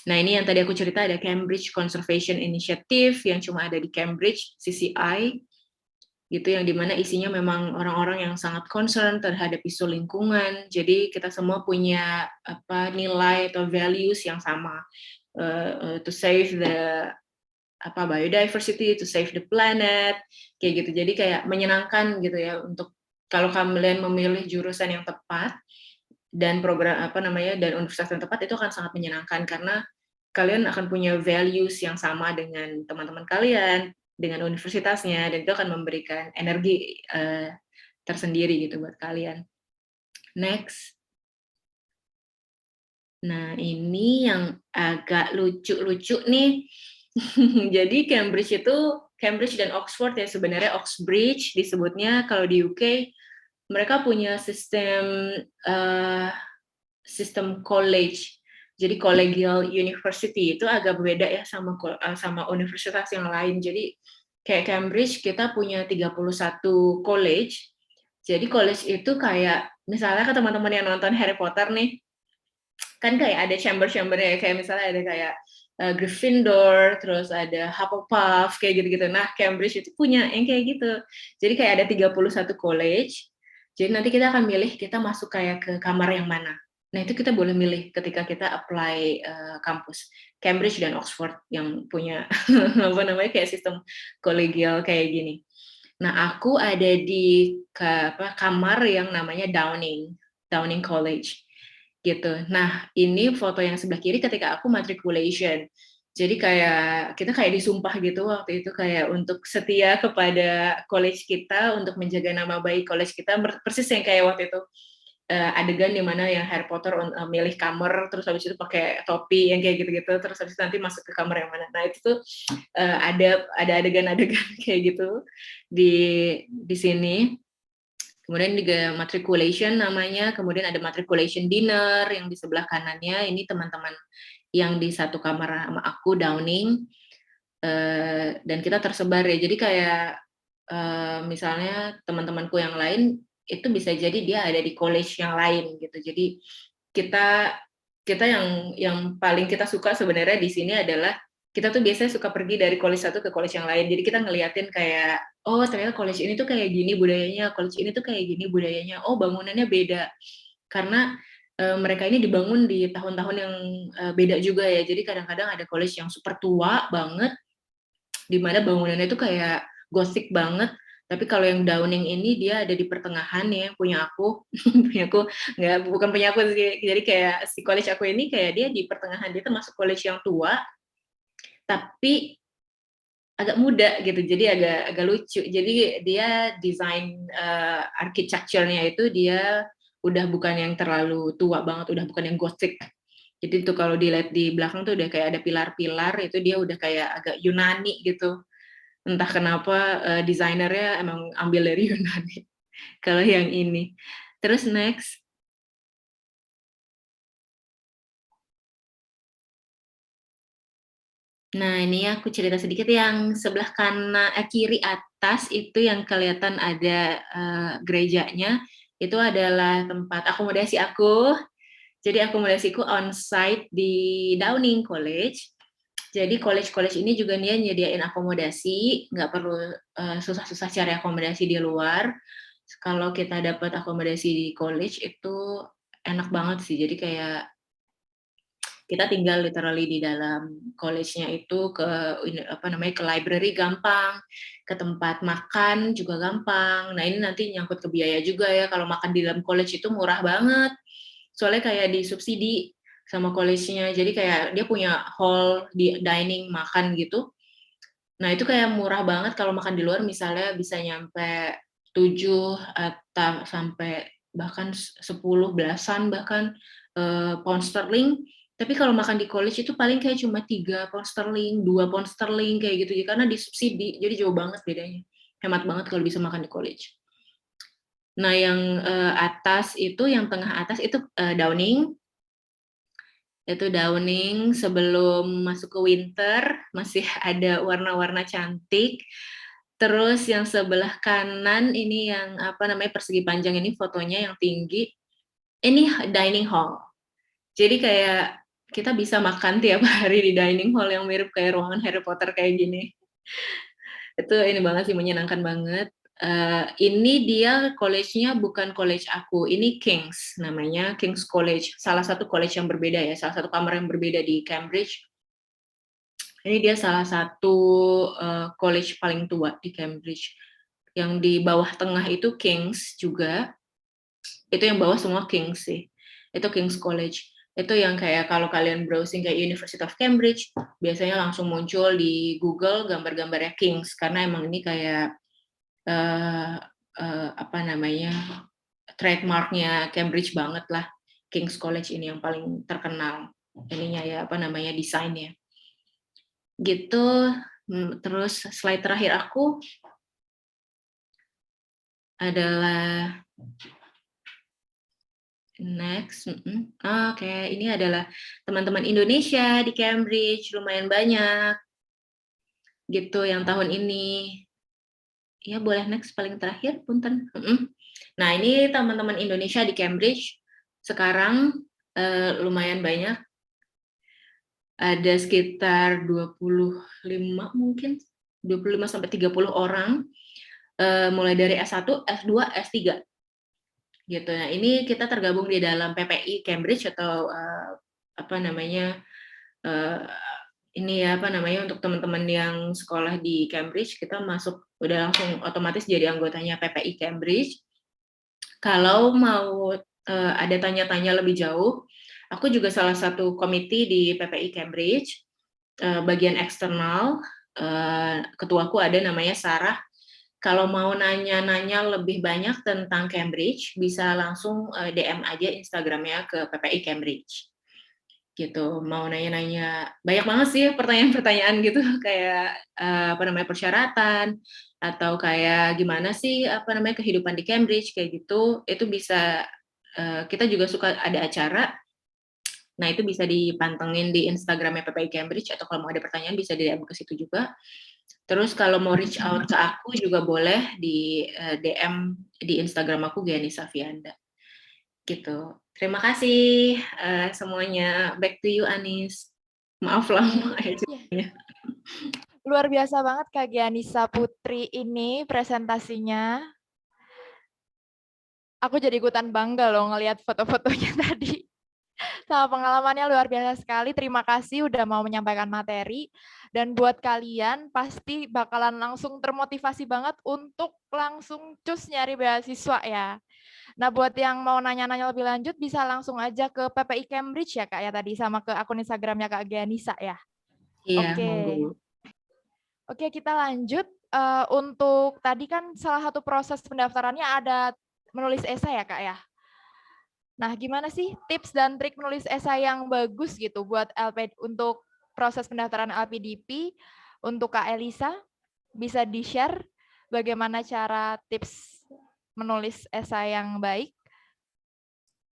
Nah ini yang tadi aku cerita, ada Cambridge Conservation Initiative yang cuma ada di Cambridge, CCI, gitu, yang dimana isinya memang orang-orang yang sangat concern terhadap isu lingkungan. Jadi kita semua punya nilai atau values yang sama, to save the biodiversity, to save the planet, kayak gitu. Jadi kayak menyenangkan gitu ya, untuk kalau kalian memilih jurusan yang tepat dan program dan universitas yang tepat, itu akan sangat menyenangkan karena kalian akan punya values yang sama dengan teman-teman kalian, dengan universitasnya, dan itu akan memberikan energi tersendiri gitu buat kalian. Next. Nah, ini yang agak lucu-lucu nih. Jadi Cambridge dan Oxford ya, sebenarnya Oxbridge disebutnya. Kalau di UK mereka punya sistem college. Jadi collegial university itu agak beda ya sama universitas yang lain. Jadi kayak Cambridge kita punya 31 college. Jadi college itu kayak misalnya ke teman-teman yang nonton Harry Potter nih, kan kayak ada chamber-chambernya, kayak misalnya ada kayak Gryffindor, terus ada Hufflepuff, kayak gitu-gitu. Nah, Cambridge itu punya yang kayak gitu. Jadi kayak ada 31 college, jadi nanti kita akan milih kita masuk kayak ke kamar yang mana. Nah, itu kita boleh milih ketika kita apply kampus. Cambridge dan Oxford yang punya apa namanya kayak sistem kolegial kayak gini. Nah, aku ada di kamar yang namanya Downing College gitu. Nah, ini foto yang sebelah kiri ketika aku matriculation. Jadi kayak kita kayak disumpah gitu waktu itu kayak untuk setia kepada college kita, untuk menjaga nama baik college kita, persis yang kayak waktu itu adegan di mana yang Harry Potter milih kamar, terus habis itu pakai topi yang kayak gitu-gitu, terus habis itu nanti masuk ke kamar yang mana. Nah, itu tuh ada adegan-adegan kayak gitu di sini. Kemudian juga matriculation namanya, kemudian ada matriculation dinner yang di sebelah kanannya, ini teman-teman yang di satu kamar sama aku, Downing, dan kita tersebar ya, jadi kayak misalnya teman-temanku yang lain, itu bisa jadi dia ada di college yang lain gitu, jadi kita yang paling kita suka sebenarnya di sini adalah kita tuh biasanya suka pergi dari college satu ke college yang lain, jadi kita ngeliatin kayak, oh ternyata college ini tuh kayak gini budayanya, college ini tuh kayak gini budayanya, oh bangunannya beda, karena mereka ini dibangun di tahun-tahun yang beda juga ya, jadi kadang-kadang ada college yang super tua banget, di mana bangunannya itu kayak gothic banget, tapi kalau yang Downing ini dia ada di pertengahan ya, punya aku, bukan punya aku sih, jadi kayak si college aku ini kayak dia di pertengahan, dia termasuk college yang tua, tapi agak muda gitu, jadi agak lucu. Jadi dia desain architecture-nya itu dia udah bukan yang terlalu tua banget, udah bukan yang gothic. Jadi tuh kalau dilihat di belakang tuh udah kayak ada pilar-pilar, itu dia udah kayak agak Yunani gitu. Entah kenapa desainernya emang ambil dari Yunani. Kalau yang ini. Terus next. Nah, ini aku cerita sedikit yang sebelah kanan kiri atas itu yang kelihatan ada gerejanya, itu adalah tempat akomodasi aku. Jadi akomodasiku on-site di Downing College. Jadi college-college ini juga dia nyediain akomodasi, nggak perlu susah-susah cari akomodasi di luar. Kalau kita dapat akomodasi di college itu enak banget sih, jadi kayak kita tinggal literally di dalam college-nya itu ke library gampang, ke tempat makan juga gampang. Nah, ini nanti nyangkut ke biaya juga ya, kalau makan di dalam college itu murah banget. Soalnya kayak disubsidi sama college-nya, jadi kayak dia punya hall di dining makan gitu. Nah, itu kayak murah banget kalau makan di luar misalnya bisa nyampe 7 atau sampai bahkan 10 belasan bahkan pound sterling. Tapi kalau makan di college itu paling kayak cuma 3 pound sterling, 2 pound sterling kayak gitu karena disubsidi. Jadi jauh banget bedanya. Hemat banget kalau bisa makan di college. Nah, yang atas itu, yang tengah atas itu Downing. Itu Downing sebelum masuk ke winter, masih ada warna-warna cantik. Terus yang sebelah kanan ini yang persegi panjang ini fotonya yang tinggi. Ini dining hall. Jadi kayak kita bisa makan tiap hari di dining hall yang mirip kayak ruangan Harry Potter kayak gini. Itu ini banget sih, menyenangkan banget. Ini dia college-nya bukan college aku, ini King's namanya, King's College, salah satu college yang berbeda ya, salah satu kamar yang berbeda di Cambridge. Ini dia salah satu college paling tua di Cambridge. Yang di bawah tengah itu King's juga, itu yang bawah semua King's sih, itu King's College. Itu yang kayak kalau kalian browsing kayak University of Cambridge, biasanya langsung muncul di Google gambar-gambarnya King's, karena emang ini kayak trademarknya Cambridge banget lah, King's College ini yang paling terkenal ininya ya, desainnya gitu. Terus slide terakhir aku adalah next. Oke, ini adalah teman-teman Indonesia di Cambridge, lumayan banyak gitu yang tahun ini. Ya, boleh next paling terakhir, punten. Nah, ini teman-teman Indonesia di Cambridge sekarang lumayan banyak. Ada sekitar 25 mungkin, 25 sampai 30 orang, mulai dari S1, S2, S3. gitu. Nah, ini kita tergabung di dalam PPI Cambridge atau apa namanya ini ya apa namanya untuk teman-teman yang sekolah di Cambridge kita masuk udah langsung otomatis jadi anggotanya PPI Cambridge. Kalau mau ada tanya-tanya lebih jauh, aku juga salah satu komite di PPI Cambridge, bagian eksternal. Ketuaku ada namanya Sarah. Kalau mau nanya-nanya lebih banyak tentang Cambridge, bisa langsung DM aja Instagramnya ke PPI Cambridge. Gitu, mau nanya-nanya, banyak banget sih pertanyaan-pertanyaan gitu, kayak apa namanya persyaratan, atau kayak gimana sih apa namanya kehidupan di Cambridge kayak gitu, itu bisa kita juga suka ada acara, nah itu bisa dipantengin di Instagramnya PPI Cambridge atau kalau mau ada pertanyaan bisa di DM ke situ juga. Terus kalau mau reach out ke aku juga boleh di DM di Instagram aku Giani Safianda. Gitu. Terima kasih semuanya. Back to you Anis. Maaf lama ya ceritanya. Luar biasa banget Kak Gianisa Putri ini presentasinya. Aku jadi ikutan bangga loh ngelihat foto-fotonya tadi. Sama pengalamannya luar biasa sekali. Terima kasih udah mau menyampaikan materi. Dan buat kalian pasti bakalan langsung termotivasi banget untuk langsung cus nyari beasiswa ya. Nah buat yang mau nanya-nanya lebih lanjut bisa langsung aja ke PPI Cambridge ya Kak ya tadi sama ke akun Instagramnya Kak Gianisa ya. Iya, Oke. monggo. Oke, kita lanjut. Untuk tadi kan salah satu proses pendaftarannya ada menulis esai ya Kak ya. Nah, gimana sih tips dan trik menulis esai yang bagus gitu buat untuk proses pendaftaran LPDP untuk Kak Elisa? Bisa di-share bagaimana cara tips menulis esai yang baik?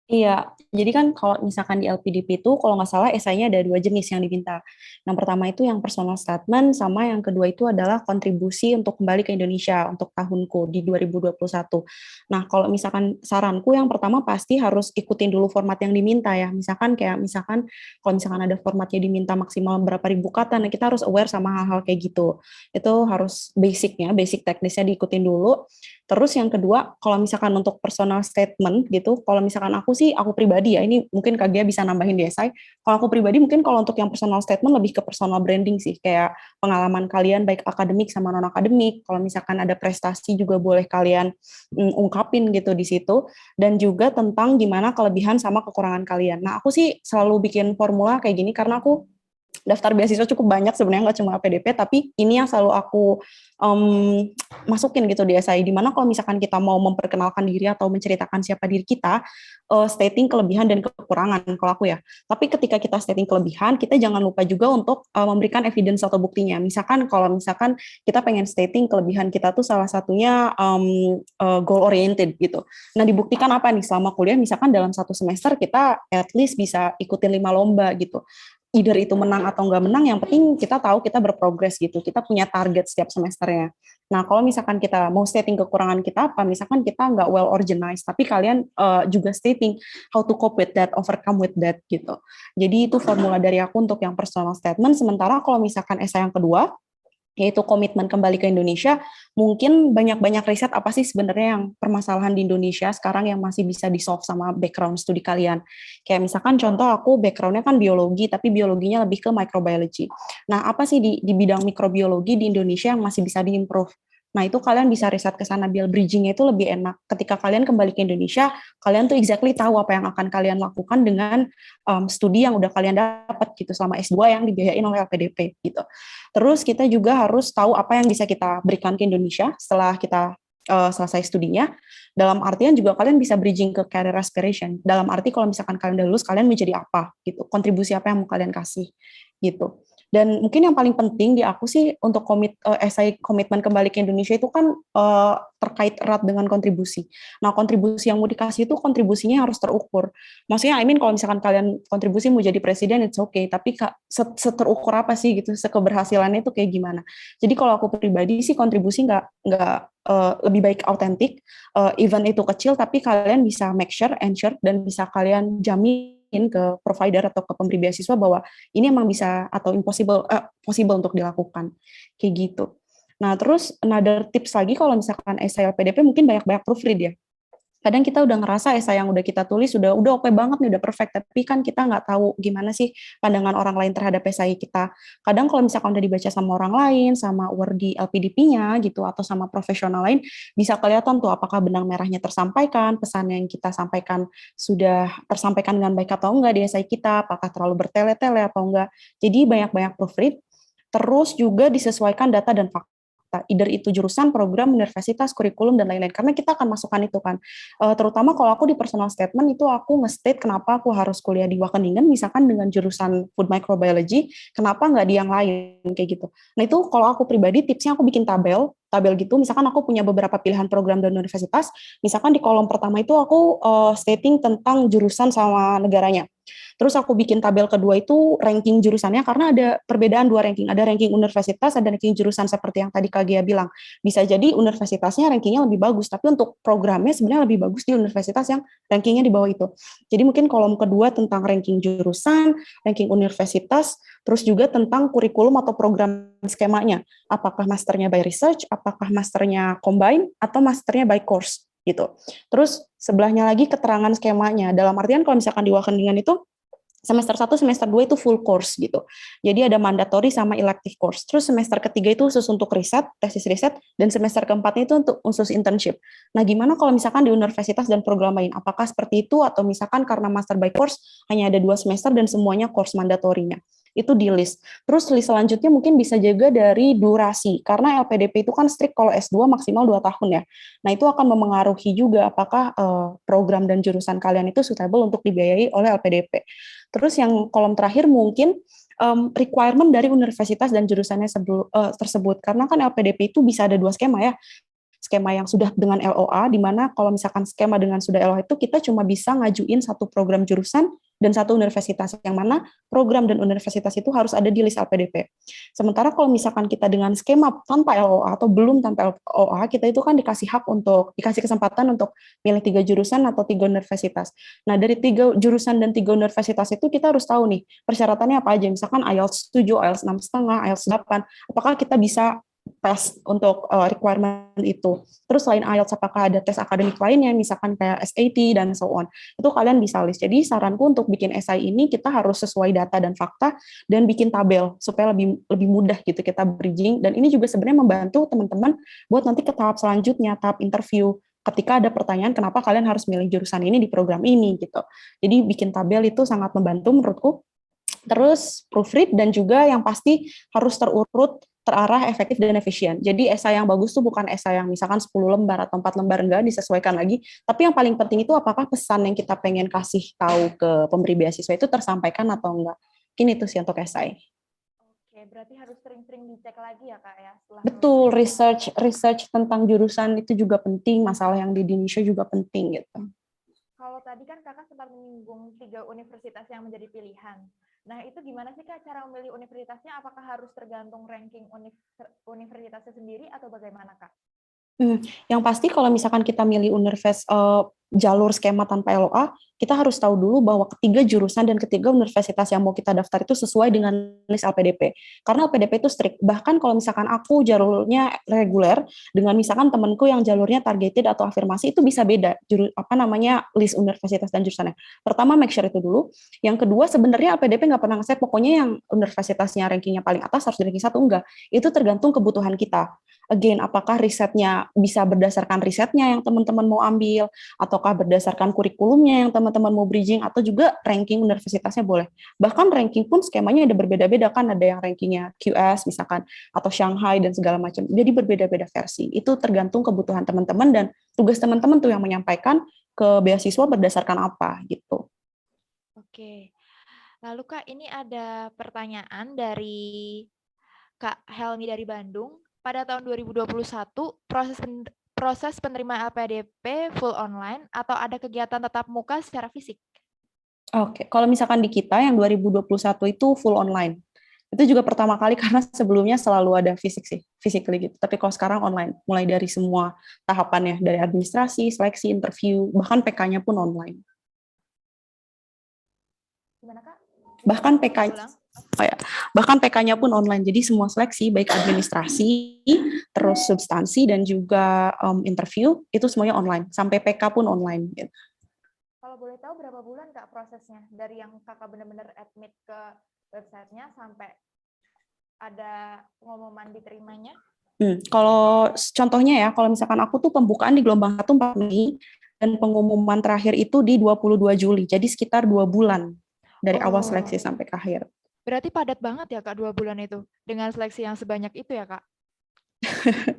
Iya, jadi kan kalau misalkan di LPDP itu, kalau nggak salah esainya ada 2 jenis yang diminta. Yang pertama itu yang personal statement, sama yang kedua itu adalah kontribusi untuk kembali ke Indonesia untuk tahunku di 2021. Nah, kalau misalkan saranku yang pertama pasti harus ikutin dulu format yang diminta ya. Misalkan kalau misalkan ada formatnya diminta maksimal berapa ribu kata, nah kita harus aware sama hal-hal kayak gitu. Itu harus basic teknisnya diikutin dulu. Terus yang kedua, kalau misalkan untuk personal statement gitu, kalau misalkan aku pribadi ya, ini mungkin Kak Gia bisa nambahin di esai. Kalau aku pribadi mungkin kalau untuk yang personal statement lebih ke personal branding sih, kayak pengalaman kalian baik akademik sama non akademik. Kalau misalkan ada prestasi juga boleh kalian ungkapin gitu di situ, dan juga tentang gimana kelebihan sama kekurangan kalian. Nah, aku sih selalu bikin formula kayak gini karena aku daftar beasiswa cukup banyak sebenarnya, nggak cuma PDP, tapi ini yang selalu aku masukin gitu di SI, dimana kalau misalkan kita mau memperkenalkan diri atau menceritakan siapa diri kita, stating kelebihan dan kekurangan kalau aku ya. Tapi ketika kita stating kelebihan, kita jangan lupa juga untuk memberikan evidence atau buktinya. Kalau misalkan kita pengen stating kelebihan kita tuh salah satunya goal oriented gitu. Nah, dibuktikan apa nih selama kuliah, misalkan dalam 1 semester kita at least bisa ikutin 5 lomba gitu. Either itu menang atau nggak menang, yang penting kita tahu kita berprogres gitu, kita punya target setiap semesternya. Nah, kalau misalkan kita mau stating kekurangan kita apa, misalkan kita nggak well organized, tapi kalian juga stating how to cope with that, overcome with that gitu. Jadi itu formula dari aku untuk yang personal statement. Sementara kalau misalkan esai yang kedua, yaitu komitmen kembali ke Indonesia, mungkin banyak-banyak riset apa sih sebenarnya yang permasalahan di Indonesia sekarang yang masih bisa di-solve sama background studi kalian. Kayak misalkan contoh aku background-nya kan biologi, tapi biologinya lebih ke microbiology. Nah, apa sih di bidang mikrobiologi di Indonesia yang masih bisa di-improve? Nah, itu kalian bisa riset ke sana biar bridging-nya itu lebih enak. Ketika kalian kembali ke Indonesia, kalian tuh exactly tahu apa yang akan kalian lakukan dengan studi yang udah kalian dapat gitu selama S2 yang dibiayain oleh LPDP gitu. Terus kita juga harus tahu apa yang bisa kita berikan ke Indonesia setelah kita selesai studinya. Dalam artian juga kalian bisa bridging ke career aspiration. Dalam arti kalau misalkan kalian udah lulus, kalian menjadi apa gitu, kontribusi apa yang mau kalian kasih gitu. Dan mungkin yang paling penting di aku sih untuk esai komitmen kembali ke Indonesia itu kan terkait erat dengan kontribusi. Nah, kontribusi yang mau dikasih itu kontribusinya harus terukur. Maksudnya, kalau misalkan kalian kontribusi mau jadi presiden, it's okay. Tapi seterukur apa sih gitu, sekeberhasilannya itu kayak gimana? Jadi kalau aku pribadi sih kontribusi nggak lebih baik autentik, event itu kecil, tapi kalian bisa make sure, ensure, dan bisa kalian jamin ke provider atau ke pemberi beasiswa bahwa ini emang bisa atau possible untuk dilakukan kayak gitu. Nah, terus another tips lagi kalau misalkan SILPDP mungkin banyak-banyak proofread ya. kadang kita udah ngerasa esai yang udah kita tulis udah oke banget nih, udah perfect, tapi kan kita nggak tahu gimana sih pandangan orang lain terhadap esai kita. Kadang kalau misalkan udah dibaca sama orang lain, sama wordy LPDP-nya gitu, atau sama profesional lain, bisa kelihatan tuh apakah benang merahnya tersampaikan, pesan yang kita sampaikan sudah tersampaikan dengan baik atau enggak di esai kita, apakah terlalu bertele-tele atau enggak. Jadi banyak-banyak proofread, terus juga disesuaikan data dan fakta, either itu jurusan, program, universitas, kurikulum, dan lain-lain. Karena kita akan masukkan itu kan. Terutama kalau aku di personal statement itu aku nge-state kenapa aku harus kuliah di Wageningen, misalkan dengan jurusan food microbiology, kenapa nggak di yang lain, kayak gitu. Nah itu kalau aku pribadi, tipsnya aku bikin tabel gitu, misalkan aku punya beberapa pilihan program dan universitas, misalkan di kolom pertama itu aku stating tentang jurusan sama negaranya. Terus aku bikin tabel kedua itu ranking jurusannya, karena ada perbedaan dua ranking. Ada ranking universitas, ada ranking jurusan seperti yang tadi Kak Gia bilang. Bisa jadi universitasnya rankingnya lebih bagus, tapi untuk programnya sebenarnya lebih bagus di universitas yang rankingnya di bawah itu. Jadi mungkin kolom kedua tentang ranking jurusan, ranking universitas, terus juga tentang kurikulum atau program skemanya. Apakah masternya by research, apakah masternya combine, atau masternya by course gitu. Terus sebelahnya lagi keterangan skemanya. Dalam artian kalau misalkan di Wageningen itu semester 1, semester 2 itu full course gitu. Jadi ada mandatory sama elective course. Terus semester ketiga itu khusus untuk riset, tesis riset, dan semester keempatnya itu untuk khusus internship. Nah, gimana kalau misalkan di universitas dan program lain? Apakah seperti itu atau misalkan karena master by course hanya ada 2 semester dan semuanya course mandatorinya? Itu di list. Terus list selanjutnya mungkin bisa juga dari durasi, karena LPDP itu kan strict kalau S2 maksimal 2 tahun ya. Nah, itu akan memengaruhi juga apakah program dan jurusan kalian itu suitable untuk dibiayai oleh LPDP. Terus yang kolom terakhir mungkin requirement dari universitas dan jurusannya tersebut. Karena kan LPDP itu bisa ada 2 skema ya. Skema yang sudah dengan LOA, di mana kalau misalkan skema dengan sudah LOA itu kita cuma bisa ngajuin satu program jurusan dan satu universitas, yang mana program dan universitas itu harus ada di list LPDP. Sementara kalau misalkan kita dengan skema tanpa LOA atau belum tanpa LOA, kita itu kan dikasih kesempatan untuk pilih 3 jurusan atau 3 universitas. Nah, dari 3 jurusan dan 3 universitas itu kita harus tahu nih persyaratannya apa aja. Misalkan IELTS 7, IELTS 6,5, IELTS 8, apakah kita bisa tes untuk requirement itu. Terus selain IELTS, apakah ada tes akademik lainnya, misalkan kayak SAT dan so on. Itu kalian bisa list. Jadi saranku untuk bikin esai ini kita harus sesuai data dan fakta dan bikin tabel supaya lebih mudah gitu kita bridging. Dan ini juga sebenarnya membantu teman-teman buat nanti ke tahap selanjutnya, tahap interview. Ketika ada pertanyaan kenapa kalian harus milih jurusan ini di program ini gitu. Jadi bikin tabel itu sangat membantu menurutku. Terus proofread dan juga yang pasti harus terurut, terarah, efektif, dan efisien. Jadi esai yang bagus tuh bukan esai yang misalkan 10 lembar atau 4 lembar, enggak, disesuaikan lagi. Tapi yang paling penting itu apakah pesan yang kita pengen kasih tahu ke pemberi beasiswa itu tersampaikan atau enggak. Mungkin itu sih untuk esai. Oke, berarti harus sering-sering dicek lagi ya Kak ya? Betul, research tentang jurusan itu juga penting, masalah yang di Indonesia juga penting gitu. Kalau tadi kan Kakak sempat menyinggung 3 universitas yang menjadi pilihan. Nah, itu gimana sih Kak cara memilih universitasnya? Apakah harus tergantung ranking universitasnya sendiri atau bagaimana Kak? Yang pasti kalau misalkan kita milih jalur skema tanpa LOA, kita harus tahu dulu bahwa ketiga jurusan dan ketiga universitas yang mau kita daftar itu sesuai dengan list LPDP. Karena LPDP itu strict. Bahkan kalau misalkan aku jalurnya reguler, dengan misalkan temanku yang jalurnya targeted atau afirmasi, itu bisa beda list universitas dan jurusannya. Pertama, make sure itu dulu. Yang kedua, sebenarnya LPDP nggak pernah ngeset pokoknya yang universitasnya rankingnya paling atas harus di ranking 1, enggak. Itu tergantung kebutuhan kita. Again, apakah risetnya bisa berdasarkan risetnya yang teman-teman mau ambil, ataukah berdasarkan kurikulumnya yang teman-teman mau bridging, atau juga ranking universitasnya boleh. Bahkan ranking pun skemanya ada berbeda-beda kan, ada yang rankingnya QS misalkan, atau Shanghai dan segala macam. Jadi berbeda-beda versi. Itu tergantung kebutuhan teman-teman dan tugas teman-teman tuh yang menyampaikan ke beasiswa berdasarkan apa gitu. Oke. Lalu Kak, ini ada pertanyaan dari Kak Helmi dari Bandung. Pada tahun 2021, proses penerimaan LPDP full online atau ada kegiatan tatap muka secara fisik? Oke, kalau misalkan di kita yang 2021 itu full online. Itu juga pertama kali karena sebelumnya selalu ada physically gitu. Tapi kalau sekarang online, mulai dari semua tahapannya, dari administrasi, seleksi, interview, bahkan PK-nya pun online. Gimana Kak? Bahkan PK, Kayak bahkan PK-nya pun online. Jadi semua seleksi baik administrasi, terus substansi dan juga interview itu semuanya online. Sampai PK pun online. Gitu. Kalau boleh tahu berapa bulan Kak prosesnya dari yang Kakak benar-benar admit ke websitenya sampai ada pengumuman diterimanya? Kalau contohnya ya, kalau misalkan aku tuh pembukaan di gelombang 1 4 Mei dan pengumuman terakhir itu di 22 Juli. Jadi sekitar 2 bulan dari awal seleksi sampai ke akhir. Berarti padat banget ya Kak 2 bulan itu dengan seleksi yang sebanyak itu ya Kak?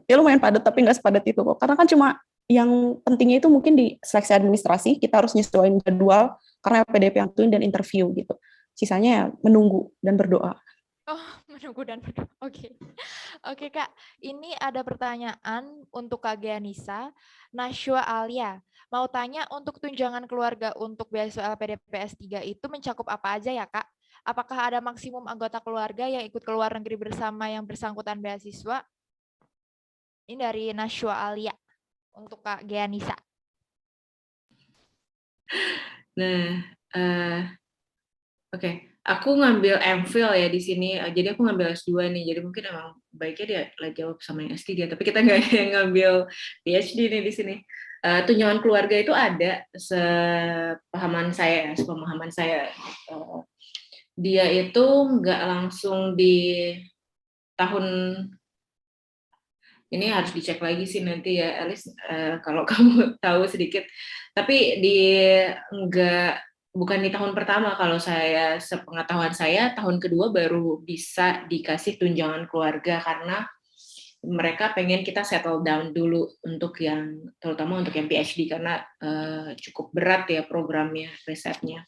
Ya lumayan padat tapi nggak sepadat itu kok. Karena kan cuma yang pentingnya itu mungkin di seleksi administrasi, kita harus nyesuaiin jadwal karena PDP yang tuin dan interview gitu. Sisanya ya menunggu dan berdoa. Oh, menunggu dan berdoa. Oke. Oke, Kak. Ini ada pertanyaan untuk Kak Gianisa. Nashwa Alia. Mau tanya untuk tunjangan keluarga untuk beasiswa LPDP S3 itu mencakup apa aja ya, Kak? Apakah ada maksimum anggota keluarga yang ikut ke luar negeri bersama yang bersangkutan beasiswa? Ini dari Nashwa Alia untuk Kak Gianisa. Nah, oke. Aku ngambil MPhil ya di sini. Jadi aku ngambil S2 nih. Jadi mungkin emang baiknya dia lah jawab sama yang S3. Tapi kita nggak yang ngambil PhD nih di sini. Tunjangan keluarga itu ada sepemahaman saya. Dia itu nggak langsung di tahun ini harus dicek lagi sih nanti ya, Alice, kalau kamu tahu sedikit. Tapi bukan di tahun pertama, kalau saya sepengetahuan saya tahun kedua baru bisa dikasih tunjangan keluarga karena mereka pengen kita settle down dulu untuk terutama untuk yang PhD karena cukup berat ya programnya, risetnya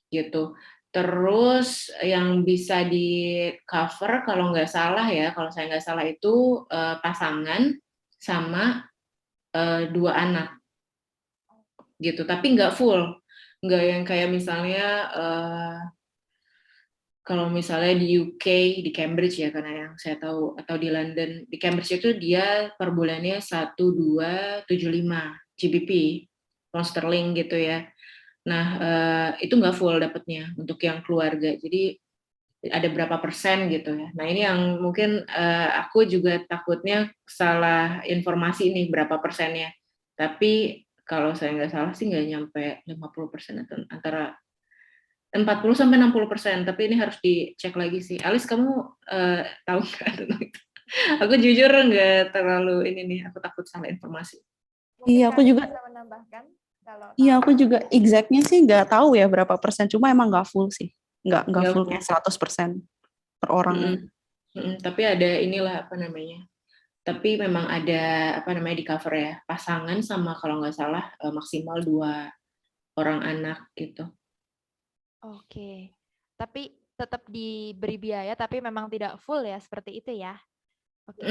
gitu. Terus yang bisa di cover kalau nggak salah ya, kalau saya nggak salah itu pasangan sama 2 anak gitu. Tapi nggak full, nggak yang kayak misalnya kalau misalnya di UK, di Cambridge ya karena yang saya tahu, atau di London, di Cambridge itu dia per bulannya 1275 GBP, pound sterling gitu ya. Nah, itu nggak full dapatnya untuk yang keluarga. Jadi ada berapa persen gitu ya. Nah, ini yang mungkin aku juga takutnya salah informasi nih berapa persennya. Tapi kalau saya nggak salah sih nggak nyampe 50% atau antara 40-60%, tapi ini harus dicek lagi sih. Alice, kamu tahu nggak tentang itu? Aku jujur nggak terlalu ini nih, aku takut salah informasi. Iya, aku juga. Bisa menambahkan kalau Iya, aku juga exactnya sih nggak tahu ya berapa persen. Cuma emang nggak full sih, nggak full kayak 100% per orang. Tapi ada inilah apa namanya. Tapi memang ada apa namanya di cover ya pasangan sama kalau nggak salah maksimal 2 orang anak gitu. Oke. Tapi tetap diberi biaya, tapi memang tidak full ya, seperti itu ya? Oke.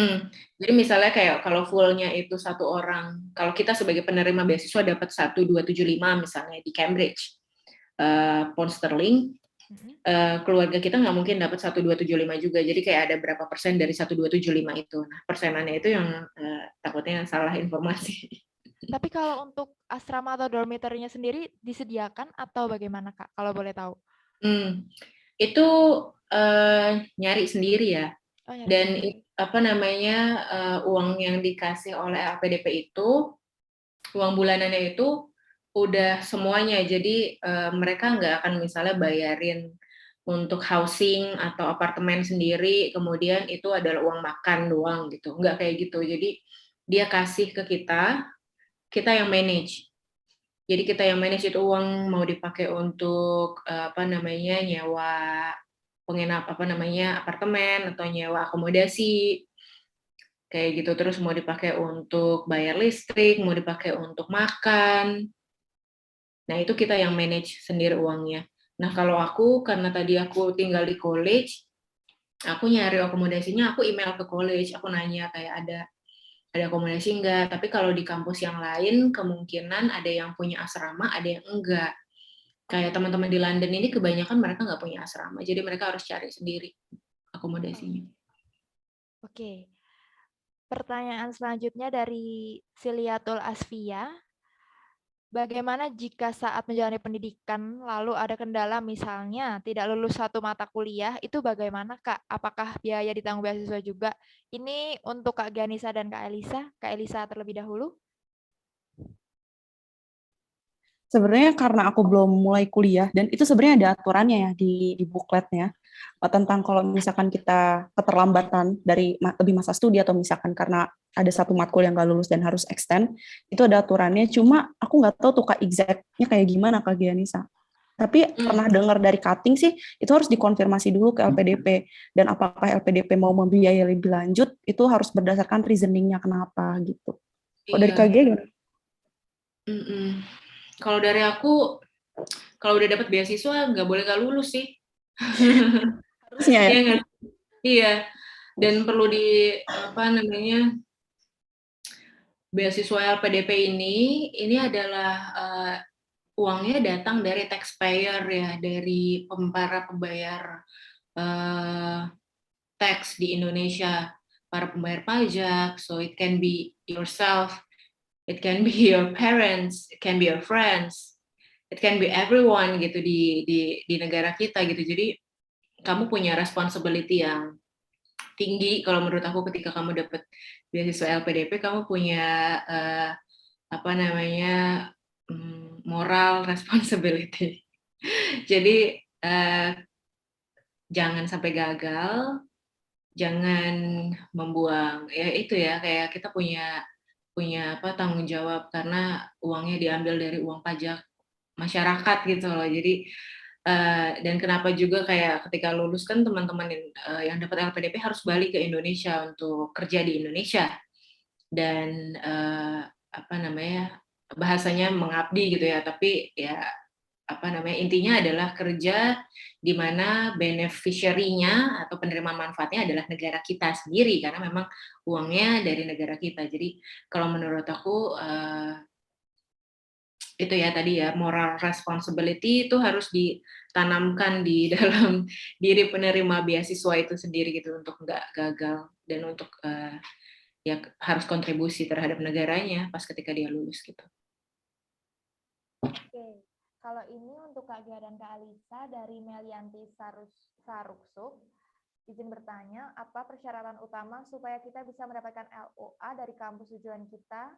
Jadi misalnya kayak kalau fullnya itu 1 orang, kalau kita sebagai penerima beasiswa dapat 1,275 misalnya di Cambridge, pound sterling, keluarga kita nggak mungkin dapat 1,275 juga. Jadi kayak ada berapa persen dari 1,275 itu. Nah, persenannya itu yang takutnya salah informasi. Tapi kalau untuk asrama atau dormitory-nya sendiri disediakan atau bagaimana, Kak? Kalau boleh tahu. Itu nyari sendiri ya. Oh, nyari Dan sendiri. apa namanya uang yang dikasih oleh LPDP itu, uang bulanannya itu udah semuanya. Jadi mereka nggak akan misalnya bayarin untuk housing atau apartemen sendiri, kemudian itu adalah uang makan doang gitu. Nggak kayak gitu. Jadi dia kasih ke kita yang manage. Jadi kita yang manage itu uang mau dipakai untuk apa namanya nyewa apartemen atau nyewa akomodasi kayak gitu, terus mau dipakai untuk bayar listrik, mau dipakai untuk makan. Nah, itu kita yang manage sendiri uangnya. Nah, kalau aku karena tadi aku tinggal di college, aku nyari akomodasinya, aku email ke college, aku nanya kayak ada akomodasi enggak, tapi kalau di kampus yang lain kemungkinan ada yang punya asrama, ada yang enggak. Kayak teman-teman di London ini kebanyakan mereka nggak punya asrama, jadi mereka harus cari sendiri akomodasinya. Oke. Pertanyaan selanjutnya dari Siliatul Asfia. Bagaimana jika saat menjalani pendidikan lalu ada kendala misalnya tidak lulus satu mata kuliah, itu bagaimana Kak? Apakah biaya ditanggung beasiswa juga? Ini untuk Kak Ganisa dan Kak Elisa. Kak Elisa terlebih dahulu. Sebenarnya karena aku belum mulai kuliah dan itu sebenarnya ada aturannya ya di bukletnya tentang kalau misalkan kita keterlambatan dari lebih masa studi atau misalkan karena ada satu matkul yang gak lulus dan harus extend, itu ada aturannya. Cuma aku nggak tahu tuh Kak exactnya kayak gimana Kak Gianisa. Tapi Hmm, pernah dengar dari cutting sih itu harus dikonfirmasi dulu ke LPDP, dan apakah LPDP mau membiayai lebih lanjut itu harus berdasarkan reasoningnya kenapa gitu. Kok dari iya. KG gimana? Mm-mm. Kalau dari aku, kalau udah dapat beasiswa nggak boleh nggak lulus sih. Harusnya ya. Iya nggak? Iya. Dan perlu di apa namanya, beasiswa LPDP ini adalah uangnya datang dari taxpayer ya, dari para pembayar eh, tax di Indonesia, para pembayar pajak. So it can be yourself, it can be your parents, it can be your friends, it can be everyone gitu di negara kita gitu. Jadi kamu punya responsibility yang tinggi kalau menurut aku ketika kamu dapat beasiswa LPDP, kamu punya uh, apa namanya, moral responsibility. Jadi jangan sampai gagal, jangan membuang ya itu ya, kayak kita punya punya apa, tanggung jawab karena uangnya diambil dari uang pajak masyarakat gitu loh. Jadi dan kenapa juga kayak ketika lulus kan teman-teman yang dapat LPDP harus balik ke Indonesia untuk kerja di Indonesia, dan apa namanya, bahasanya mengabdi gitu ya, tapi ya apa namanya, intinya adalah kerja di mana beneficiary-nya atau penerima manfaatnya adalah negara kita sendiri karena memang uangnya dari negara kita. Jadi kalau menurut aku itu ya tadi ya, moral responsibility itu harus ditanamkan di dalam diri penerima beasiswa itu sendiri gitu, untuk nggak gagal dan untuk ya harus kontribusi terhadap negaranya pas ketika dia lulus gitu. Oke, kalau ini untuk Kak Gia dan Kak Alisa dari Melianti Saruksuk, izin bertanya, apa persyaratan utama supaya kita bisa mendapatkan LOA dari kampus tujuan kita,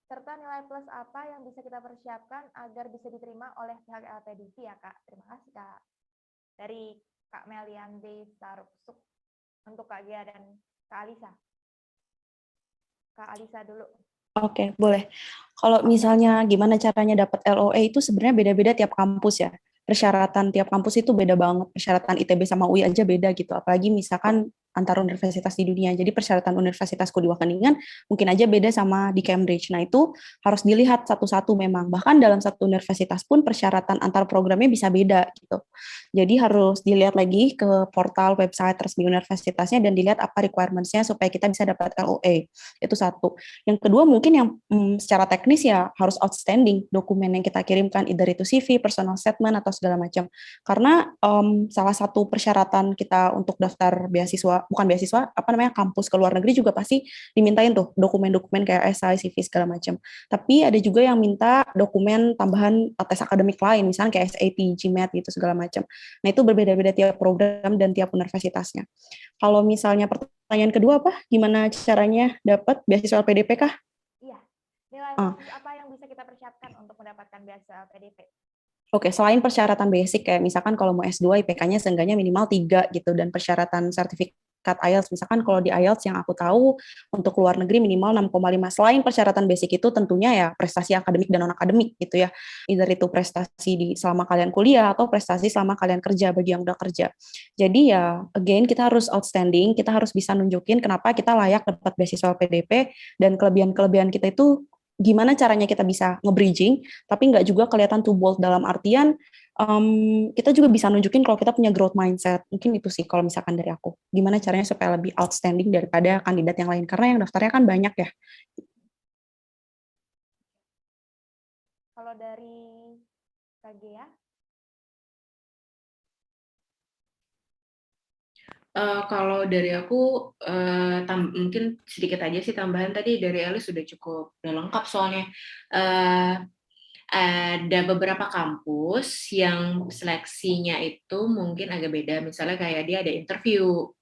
serta nilai plus apa yang bisa kita persiapkan agar bisa diterima oleh pihak LPDP ya Kak? Terima kasih Kak. Dari Kak Melianti Saruksuk untuk Kak Gia dan Kak Alisa. Kak Alisa dulu. Oke, boleh. Kalau misalnya gimana caranya dapat LOA itu sebenarnya beda-beda tiap kampus ya. Persyaratan tiap kampus itu beda banget. Persyaratan ITB sama UI aja beda gitu. Apalagi misalkan antar universitas di dunia. Jadi persyaratan universitasku di Wageningen mungkin aja beda sama di Cambridge. Nah, itu harus dilihat satu-satu memang. Bahkan dalam satu universitas pun persyaratan antar programnya bisa beda gitu. Jadi harus dilihat lagi ke portal website resmi universitasnya dan dilihat apa requirements-nya supaya kita bisa dapat LOA. Itu satu. Yang kedua mungkin yang secara teknis ya harus outstanding dokumen yang kita kirimkan, either itu CV, personal statement atau segala macam. Karena salah satu persyaratan kita untuk daftar beasiswa, bukan beasiswa, apa namanya, kampus ke luar negeri juga pasti dimintain tuh dokumen-dokumen kayak SI, CV segala macam. Tapi ada juga yang minta dokumen tambahan tes akademik lain, misalnya kayak SAT, GMAT gitu segala macam. Nah itu berbeda-beda tiap program dan tiap universitasnya. Kalau misalnya pertanyaan kedua apa? Gimana caranya dapat beasiswa LPDP kah? Iya, nilai Ah, plus apa yang bisa kita persiapkan untuk mendapatkan beasiswa LPDP? Oke, selain persyaratan basic kayak misalkan kalau mau S2 IPK-nya seenggaknya minimal 3 gitu, dan persyaratan sertifikat IELTS, misalkan kalau di IELTS yang aku tahu untuk luar negeri minimal 6,5. Selain persyaratan basic itu tentunya ya prestasi akademik dan non-akademik gitu ya. Either itu prestasi di selama kalian kuliah atau prestasi selama kalian kerja bagi yang udah kerja. Jadi ya again kita harus outstanding, kita harus bisa nunjukin kenapa kita layak dapat beasiswa PDP, dan kelebihan-kelebihan kita itu gimana caranya kita bisa nge-bridging tapi nggak juga kelihatan too bold, dalam artian kita juga bisa nunjukin kalau kita punya growth mindset. Mungkin itu sih kalau misalkan dari aku. Gimana caranya supaya lebih outstanding daripada kandidat yang lain. Karena yang daftarnya kan banyak ya. Kalau dari Kak Gia? Kalau dari aku mungkin sedikit aja sih tambahan, tadi dari Alice sudah cukup, udah lengkap soalnya. Uh, ada beberapa kampus yang seleksinya itu mungkin agak beda. Misalnya kayak dia ada interview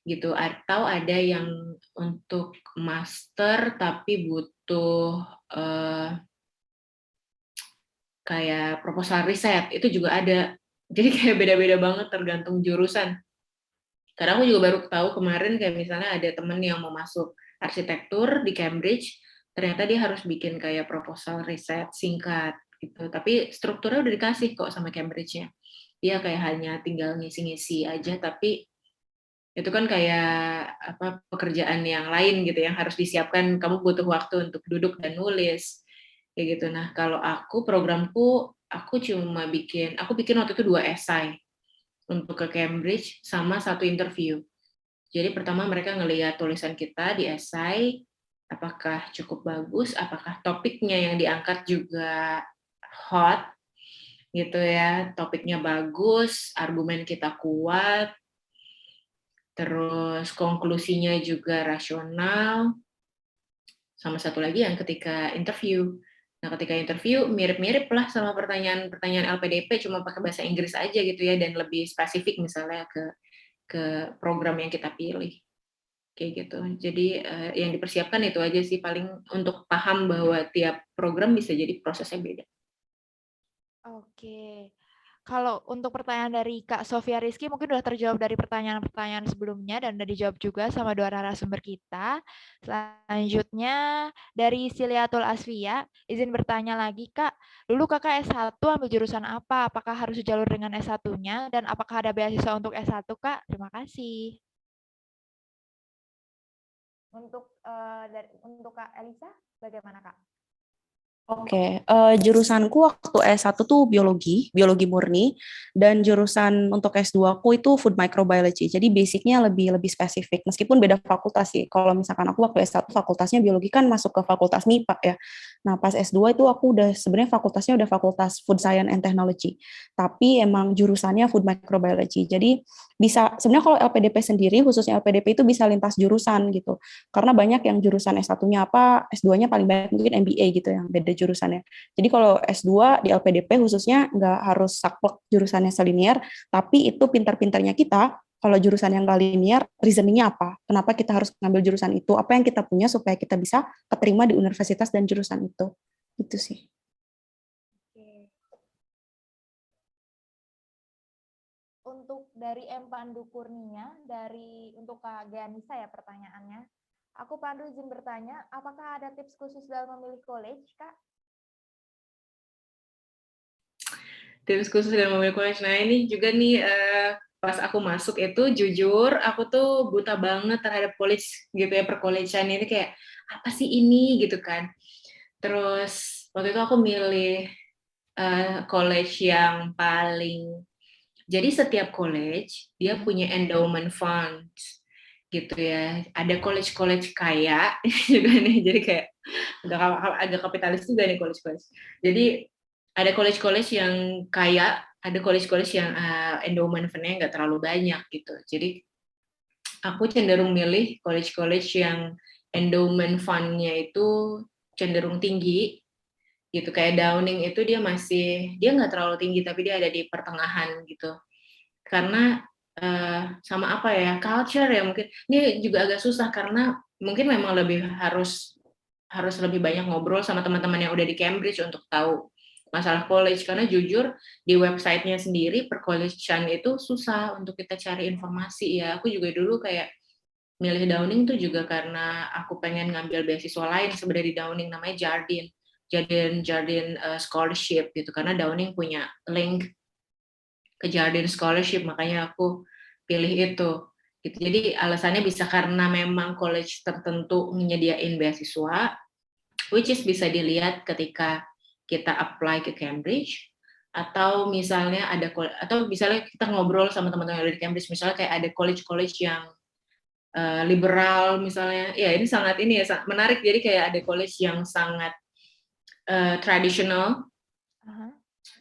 gitu, atau ada yang untuk master tapi butuh kayak proposal riset, itu juga ada. Jadi kayak beda-beda banget tergantung jurusan. Karena aku juga baru tahu kemarin kayak misalnya ada temen yang mau masuk arsitektur di Cambridge, ternyata dia harus bikin kayak proposal riset singkat gitu. Tapi strukturnya udah dikasih kok sama Cambridge-nya. Dia kayak hanya tinggal ngisi-ngisi aja, tapi itu kan kayak apa pekerjaan yang lain gitu yang harus disiapkan, kamu butuh waktu untuk duduk dan nulis kayak gitu. Nah, kalau aku programku aku bikin waktu itu 2 esai untuk ke Cambridge sama 1 interview. Jadi pertama mereka ngelihat tulisan kita di esai, apakah cukup bagus, apakah topiknya yang diangkat juga hot gitu ya, topiknya bagus, argumen kita kuat, terus konklusinya juga rasional, sama satu lagi yang ketika interview. Nah, ketika interview mirip-mirip lah sama pertanyaan-pertanyaan LPDP, cuma pakai bahasa Inggris aja gitu ya, dan lebih spesifik misalnya ke program yang kita pilih. Kayak gitu. Jadi yang dipersiapkan itu aja sih, paling untuk paham bahwa tiap program bisa jadi prosesnya beda. Oke. Kalau untuk pertanyaan dari Kak Sofia Rizky mungkin udah terjawab dari pertanyaan-pertanyaan sebelumnya dan udah dijawab juga sama 2 narasumber kita. Selanjutnya dari Siliatul Asfia, izin bertanya lagi Kak, dulu Kakak S1 ambil jurusan apa? Apakah harus sejalur dengan S1-nya dan apakah ada beasiswa untuk S1 Kak? Terima kasih. Untuk Kak Elisa, bagaimana Kak? Oke, jurusanku waktu S1 tuh biologi murni, dan jurusan untuk S2 aku itu food microbiology. Jadi basicnya lebih lebih spesifik, meskipun beda fakultas sih. Kalau misalkan aku waktu S1 fakultasnya biologi kan masuk ke fakultas MIPA ya. Nah, pas S2 itu aku udah sebenarnya fakultasnya udah fakultas food science and technology. Tapi emang jurusannya food microbiology. Jadi bisa sebenarnya kalau LPDP sendiri, khususnya LPDP itu bisa lintas jurusan gitu. Karena banyak yang jurusan S1-nya apa, S2-nya paling banyak mungkin MBA gitu yang beda jurusannya. Jadi kalau S2 di LPDP khususnya nggak harus saklek jurusannya selinier, tapi itu pintar-pintarnya kita, kalau jurusan yang nggak linear, reasoningnya apa? Kenapa kita harus ngambil jurusan itu? Apa yang kita punya supaya kita bisa keterima di universitas dan jurusan itu? Itu sih. Oke. Untuk dari M. Pandu Kurnia, untuk Kak Ganisa ya pertanyaannya. Aku Pandu izin bertanya, apakah ada tips khusus dalam memilih college, Kak? Tips khusus dalam memilih college. Nah, ini juga nih pas aku masuk itu jujur aku tuh buta banget terhadap college gitu ya, perkollegean ini kayak apa sih ini gitu kan. Terus waktu itu aku milih college yang paling, jadi setiap college dia punya endowment funds gitu ya. Ada college-college kaya juga nih, jadi kayak agak kapitalis juga nih college-college. Jadi ada college-college yang kaya, ada college-college yang endowment fund-nya nggak terlalu banyak gitu. Jadi aku cenderung milih college-college yang endowment fund-nya itu cenderung tinggi gitu. Kayak Downing itu dia nggak terlalu tinggi tapi dia ada di pertengahan gitu. Karena sama apa ya, culture ya mungkin. Ini juga agak susah karena mungkin memang harus lebih banyak ngobrol sama teman-teman yang udah di Cambridge untuk tahu masalah college, karena jujur di websitenya sendiri percollegean itu susah untuk kita cari informasi ya. Aku juga dulu kayak milih Downing tuh juga karena aku pengen ngambil beasiswa lain sebenarnya di Downing, namanya Jardine Scholarship gitu, karena Downing punya link ke Jardine Scholarship, makanya aku pilih itu gitu. Jadi alasannya bisa karena memang college tertentu menyediain beasiswa, which is bisa dilihat ketika kita apply ke Cambridge, atau misalnya kita ngobrol sama teman-teman yang ada di Cambridge, misalnya kayak ada college-college yang liberal misalnya, ya ini ya menarik. Jadi kayak ada college yang sangat tradisional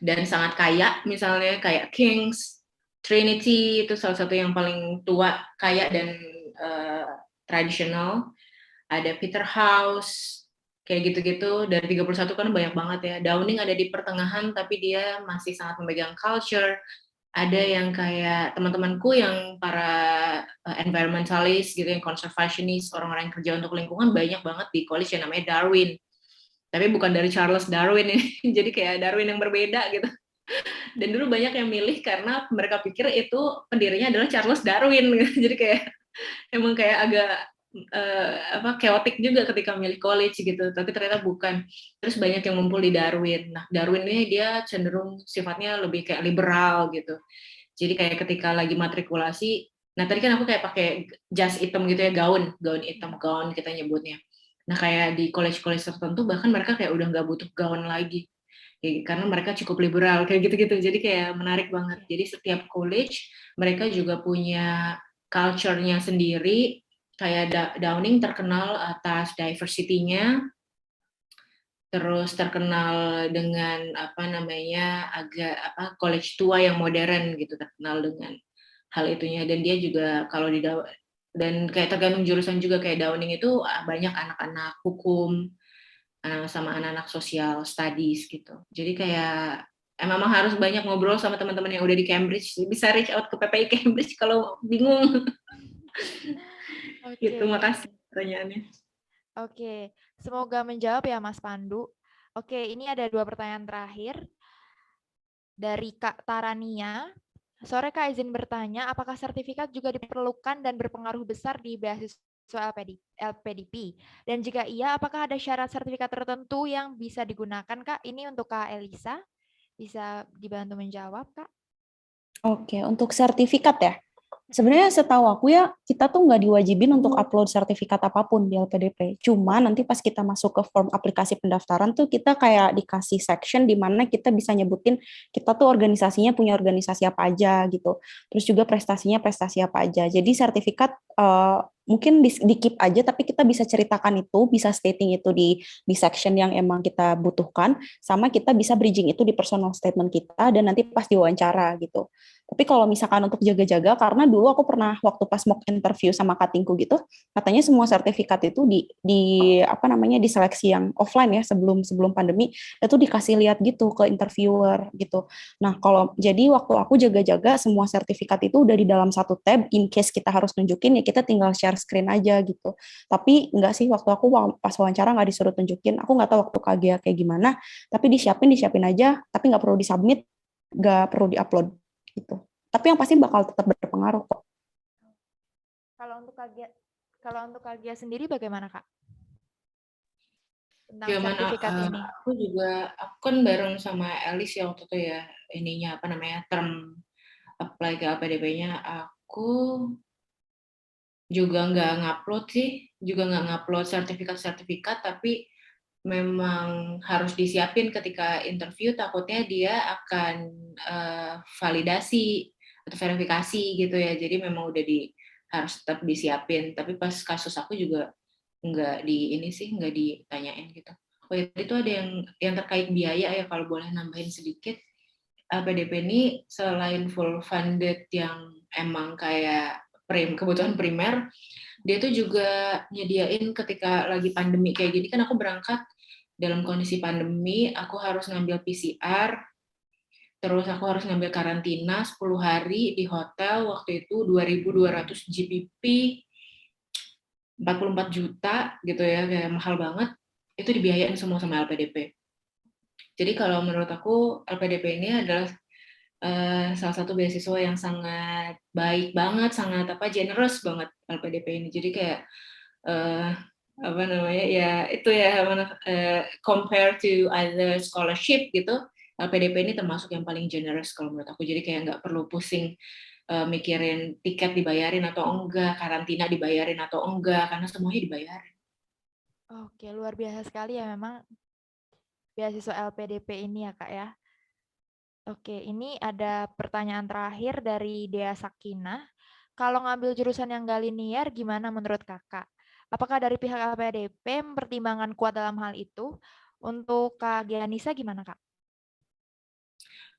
dan sangat kaya, misalnya kayak King's, Trinity itu salah satu yang paling tua, kaya dan tradisional. Ada Peterhouse, kayak gitu-gitu. Dari 31 kan banyak banget ya. Downing ada di pertengahan tapi dia masih sangat memegang culture. Ada yang kayak teman-temanku yang para environmentalist gitu, yang conservationist, orang-orang yang kerja untuk lingkungan banyak banget di college yang namanya Darwin. Tapi bukan dari Charles Darwin ini, jadi kayak Darwin yang berbeda gitu. Dan dulu banyak yang milih karena mereka pikir itu pendirinya adalah Charles Darwin gitu. Jadi kayak emang kayak agak chaotic juga ketika milih college gitu, tapi ternyata bukan. Terus banyak yang ngumpul di Darwin. Nah, Darwin ini dia cenderung sifatnya lebih kayak liberal gitu. Jadi kayak ketika lagi matrikulasi, nah tadi kan aku kayak pakai jas hitam gitu ya, gaun hitam, gaun kita nyebutnya. Nah kayak di college-college tertentu bahkan mereka kayak udah nggak butuh gaun lagi, ya, karena mereka cukup liberal kayak gitu-gitu. Jadi kayak menarik banget. Jadi setiap college mereka juga punya culture-nya sendiri. Kayak Downing terkenal atas diversity-nya, terus terkenal dengan apa namanya agak college tua yang modern gitu, terkenal dengan hal itunya. Dan dia juga kalau di dan kayak tergantung jurusan juga, kayak Downing itu banyak anak-anak hukum sama anak-anak sosial studies gitu. Jadi kayak memang harus banyak ngobrol sama teman-teman yang udah di Cambridge, bisa reach out ke PPI Cambridge kalau bingung. Gitu. Oke. Makasih pertanyaannya. Oke, semoga menjawab ya Mas Pandu. Oke, ini ada 2 pertanyaan terakhir dari Kak Tarania. Sore Kak, izin bertanya, apakah sertifikat juga diperlukan dan berpengaruh besar di beasiswa LPDP? Dan jika iya, apakah ada syarat sertifikat tertentu yang bisa digunakan Kak? Ini untuk Kak Elisa, bisa dibantu menjawab Kak? Oke, untuk sertifikat ya. Sebenarnya setahu aku ya, kita tuh nggak diwajibin untuk upload sertifikat apapun di LPDP. Cuma nanti pas kita masuk ke form aplikasi pendaftaran tuh kita kayak dikasih section di mana kita bisa nyebutin kita tuh organisasinya punya organisasi apa aja gitu. Terus juga prestasinya prestasi apa aja. Jadi sertifikat mungkin di keep aja, tapi kita bisa ceritakan itu, bisa stating itu di section yang emang kita butuhkan, sama kita bisa bridging itu di personal statement kita dan nanti pas diwawancara gitu. Tapi kalau misalkan untuk jaga-jaga, karena dulu aku pernah waktu pas mock interview sama katingku gitu, katanya semua sertifikat itu di apa namanya diseleksi yang offline ya sebelum pandemi itu dikasih lihat gitu ke interviewer gitu. Nah kalau jadi waktu aku jaga-jaga semua sertifikat itu udah di dalam satu tab, in case kita harus nunjukin ya kita tinggal share screen aja gitu. Tapi enggak sih waktu aku pas wawancara nggak disuruh tunjukin, aku nggak tahu waktu KGA kayak gimana, tapi disiapin aja, tapi nggak perlu disubmit, nggak perlu diupload gitu. Tapi yang pasti bakal tetap berpengaruh kok. Kalau untuk KGA sendiri bagaimana Kak? Tentang Gimana, sertifikat ini. aku kan bareng sama Elis ya waktu itu ya, ininya apa namanya, term apply ke LPDP-nya, aku juga nggak ngupload sih, juga nggak ngupload sertifikat-sertifikat, tapi memang harus disiapin ketika interview, takutnya dia akan validasi atau verifikasi gitu ya, jadi memang udah harus tetap disiapin. Tapi pas kasus aku juga nggak nggak ditanyain gitu. Oh ya, itu ada yang terkait biaya ya, kalau boleh nambahin sedikit. LPDP ini selain full funded yang emang kayak kebutuhan primer, dia tuh juga nyediain ketika lagi pandemi kayak gini, kan aku berangkat dalam kondisi pandemi, aku harus ngambil PCR, terus aku harus ngambil karantina 10 hari di hotel, waktu itu 2.200 GBP, 44 juta gitu ya, kayak mahal banget, itu dibiayain semua sama LPDP. Jadi kalau menurut aku LPDP ini adalah salah satu beasiswa yang sangat baik banget, sangat generous banget LPDP ini. Jadi kayak apa namanya ya itu ya compare to other scholarship gitu, LPDP ini termasuk yang paling generous kalau menurut aku. Jadi kayak nggak perlu pusing mikirin tiket dibayarin atau enggak, karantina dibayarin atau enggak, karena semuanya dibayarin. Oke, luar biasa sekali ya memang beasiswa LPDP ini ya Kak ya. Oke, ini ada pertanyaan terakhir dari Dea Sakinah. Kalau ngambil jurusan yang nggak linear, gimana menurut Kakak? Apakah dari pihak LPDP mempertimbangkan kuat dalam hal itu? Untuk Kak Gianisa gimana Kak?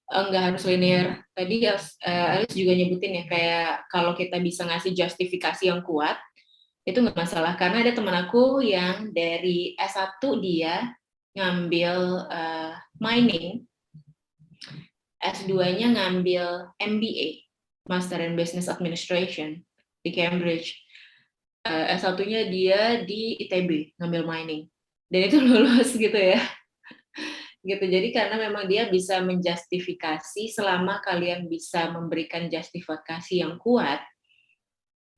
Nggak harus linear. Tadi Alice juga nyebutin ya, kayak kalau kita bisa ngasih justifikasi yang kuat, Itu nggak masalah, karena ada teman aku yang dari S1 dia ngambil mining, S2-nya ngambil MBA, Master in Business Administration di Cambridge. S1-nya dia di ITB ngambil mining. Dan itu lulus gitu ya. Gitu. Jadi karena memang dia bisa menjustifikasi, selama kalian bisa memberikan justifikasi yang kuat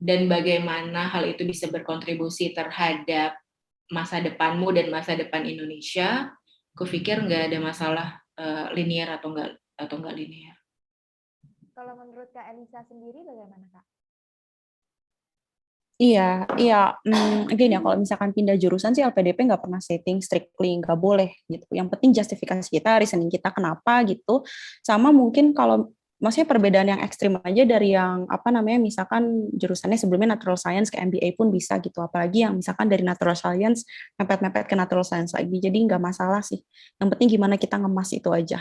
dan bagaimana hal itu bisa berkontribusi terhadap masa depanmu dan masa depan Indonesia, aku pikir nggak ada masalah linear atau nggak linear. Kalau menurut Kak Elisa sendiri bagaimana, Kak? Iya, iya. Again ya, kalau misalkan pindah jurusan sih LPDP nggak pernah setting strictly nggak boleh gitu. Yang penting justifikasi kita, reasoning kita kenapa gitu. Sama mungkin kalau maksudnya perbedaan yang ekstrim aja dari yang apa namanya, misalkan jurusannya sebelumnya natural science ke MBA pun bisa gitu. Apalagi yang misalkan dari natural science mepet-mepet ke natural science lagi. Jadi nggak masalah sih. Yang penting gimana kita ngemas itu aja.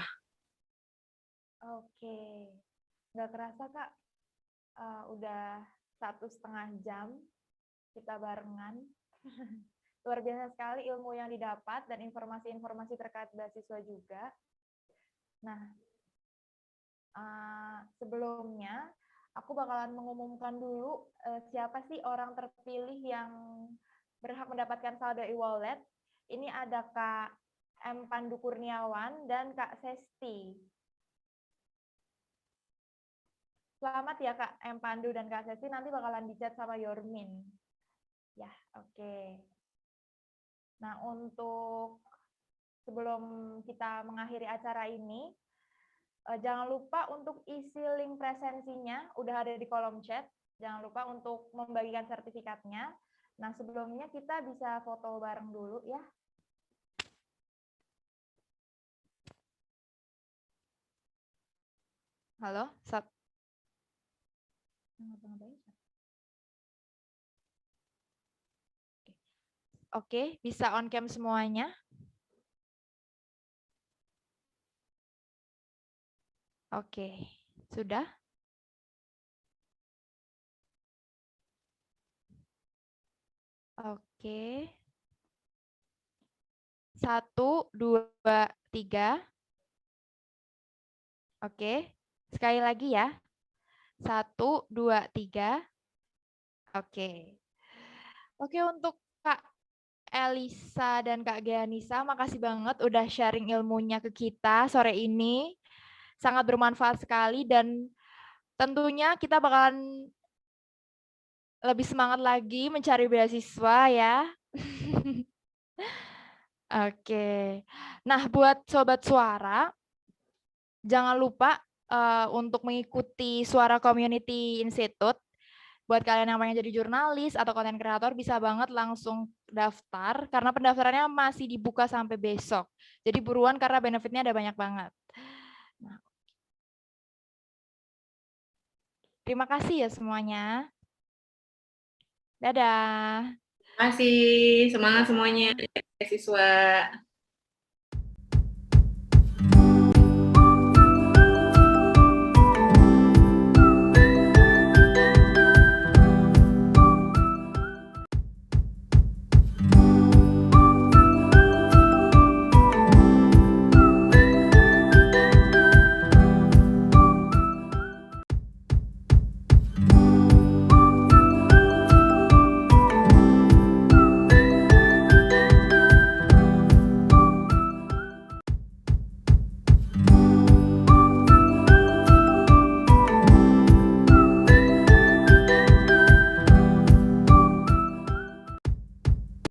Oke, nggak kerasa Kak, udah 1,5 jam kita barengan. Luar biasa sekali ilmu yang didapat dan informasi-informasi terkait beasiswa juga. Nah, sebelumnya aku bakalan mengumumkan dulu siapa sih orang terpilih yang berhak mendapatkan saldo e-wallet. Ini ada Kak M. Pandu Kurniawan dan Kak Sesti. Selamat ya Kak M. Pandu dan Kak Sesti, nanti bakalan dicat sama Yormin. Ya, oke. Nah, untuk sebelum kita mengakhiri acara ini, jangan lupa untuk isi link presensinya, udah ada di kolom chat. Jangan lupa untuk membagikan sertifikatnya. Nah, sebelumnya kita bisa foto bareng dulu ya. Halo, Sat. Oke, bisa on cam semuanya. Oke, sudah? Oke. 1, 2, 3. Oke, sekali lagi ya. 1, 2, 3. Oke. Oke, untuk Kak Elisa dan Kak Gianisa, makasih banget udah sharing ilmunya ke kita sore ini. Sangat bermanfaat sekali dan tentunya kita bakalan lebih semangat lagi mencari beasiswa ya. Oke. Nah, buat Sobat Suara, jangan lupa untuk mengikuti Suara Community Institute. Buat kalian yang pengen jadi jurnalis atau konten kreator, bisa banget langsung daftar, karena pendaftarannya masih dibuka sampai besok. Jadi buruan karena benefitnya ada banyak banget. Nah, terima kasih ya semuanya. Dadah. Terima kasih, semangat semuanya, siswa.